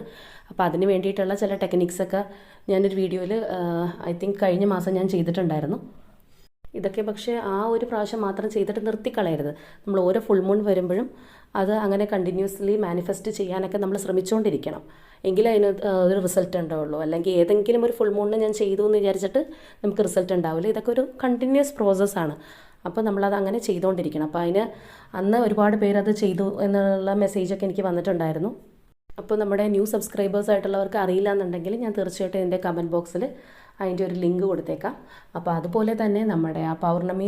അപ്പോൾ അതിന് വേണ്ടിയിട്ടുള്ള ചില ടെക്നിക്സൊക്കെ ഞാനൊരു വീഡിയോയിൽ ഐ തിങ്ക് കഴിഞ്ഞ മാസം ഞാൻ ചെയ്തിട്ടുണ്ടായിരുന്നു. ഇതൊക്കെ പക്ഷേ ആ ഒരു പ്രാവശ്യം മാത്രം ചെയ്തിട്ട് നിർത്തിക്കളയരുത്. നമ്മൾ ഓരോ ഫുൾ മൂൺ വരുമ്പോഴും അത് അങ്ങനെ കണ്ടിന്യൂസ്ലി മാനിഫെസ്റ്റ് ചെയ്യാനൊക്കെ നമ്മൾ ശ്രമിച്ചുകൊണ്ടിരിക്കണം. എങ്കിലേ അതിന് ഒരു റിസൾട്ട് ഉണ്ടാവുള്ളൂ. അല്ലെങ്കിൽ ഏതെങ്കിലും ഒരു ഫുൾ മൂണിന് ഞാൻ ചെയ്തു എന്ന് വിചാരിച്ചിട്ട് നമുക്ക് റിസൾട്ട് ഉണ്ടാവില്ല. ഇതൊക്കെ ഒരു കണ്ടിന്യൂസ് പ്രോസസ്സാണ്. അപ്പോൾ നമ്മളത് അങ്ങനെ ചെയ്തുകൊണ്ടിരിക്കണം. അപ്പോൾ അതിന് അന്ന് ഒരുപാട് പേരത് ചെയ്തു എന്നുള്ള മെസ്സേജൊക്കെ എനിക്ക് വന്നിട്ടുണ്ടായിരുന്നു. അപ്പോൾ നമ്മുടെ ന്യൂ സബ്സ്ക്രൈബേഴ്സ് ആയിട്ടുള്ളവർക്ക് അറിയില്ല എന്നുണ്ടെങ്കിൽ ഞാൻ തീർച്ചയായിട്ടും എൻ്റെ കമൻറ്റ് ബോക്സിൽ അതിൻ്റെ ഒരു ലിങ്ക് കൊടുത്തേക്കാം. അപ്പോൾ അതുപോലെ തന്നെ നമ്മുടെ ആ പൗർണമി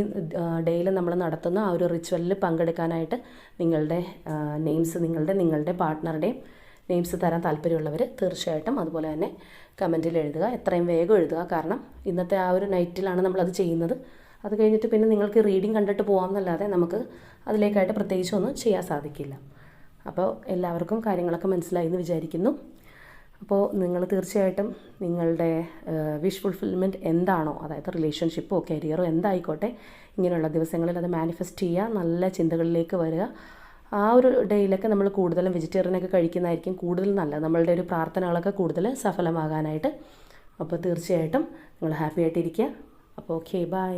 ഡേയിൽ നമ്മൾ നടത്തുന്ന ആ ഒരു റിച്വലിൽ പങ്കെടുക്കാനായിട്ട് നിങ്ങളുടെ നെയിംസ്, നിങ്ങളുടെ പാർട്ട്ണറുടെയും നെയിംസ് തരാൻ താല്പര്യമുള്ളവർ തീർച്ചയായിട്ടും അതുപോലെ തന്നെ കമൻറ്റിൽ എഴുതുക. എത്രയും വേഗം എഴുതുക. കാരണം ഇന്നത്തെ ആ ഒരു നൈറ്റിലാണ് നമ്മളത് ചെയ്യുന്നത്. അത് കഴിഞ്ഞിട്ട് പിന്നെ നിങ്ങൾക്ക് റീഡിങ് കണ്ടിട്ട് പോകാമെന്നല്ലാതെ നമുക്ക് അതിലേക്കായിട്ട് പ്രത്യേകിച്ചൊന്നും ചെയ്യാൻ സാധിക്കില്ല. അപ്പോൾ എല്ലാവർക്കും കാര്യങ്ങളൊക്കെ മനസ്സിലായി എന്ന് വിചാരിക്കുന്നു. അപ്പോൾ നിങ്ങൾ തീർച്ചയായിട്ടും നിങ്ങളുടെ വിഷ് ഫുൾഫിൽമെൻറ്റ് എന്താണോ, അതായത് റിലേഷൻഷിപ്പോ കരിയറോ എന്തായിക്കോട്ടെ, ഇങ്ങനെയുള്ള ദിവസങ്ങളിൽ അത് മാനിഫെസ്റ്റ് ചെയ്യുക. നല്ല ചിന്തകളിലേക്ക് വരിക. ആ ഒരു ഡേയിലൊക്കെ നമ്മൾ കൂടുതലും വെജിറ്റേറിയനൊക്കെ കഴിക്കുന്നതായിരിക്കും കൂടുതൽ നല്ലത്, നമ്മളുടെ ഒരു പ്രാർത്ഥനകളൊക്കെ കൂടുതൽ സഫലമാകാനായിട്ട്. അപ്പോൾ തീർച്ചയായിട്ടും നിങ്ങൾ ഹാപ്പി ആയിട്ടിരിക്കുക. അപ്പോൾ ഓക്കെ, ബൈ.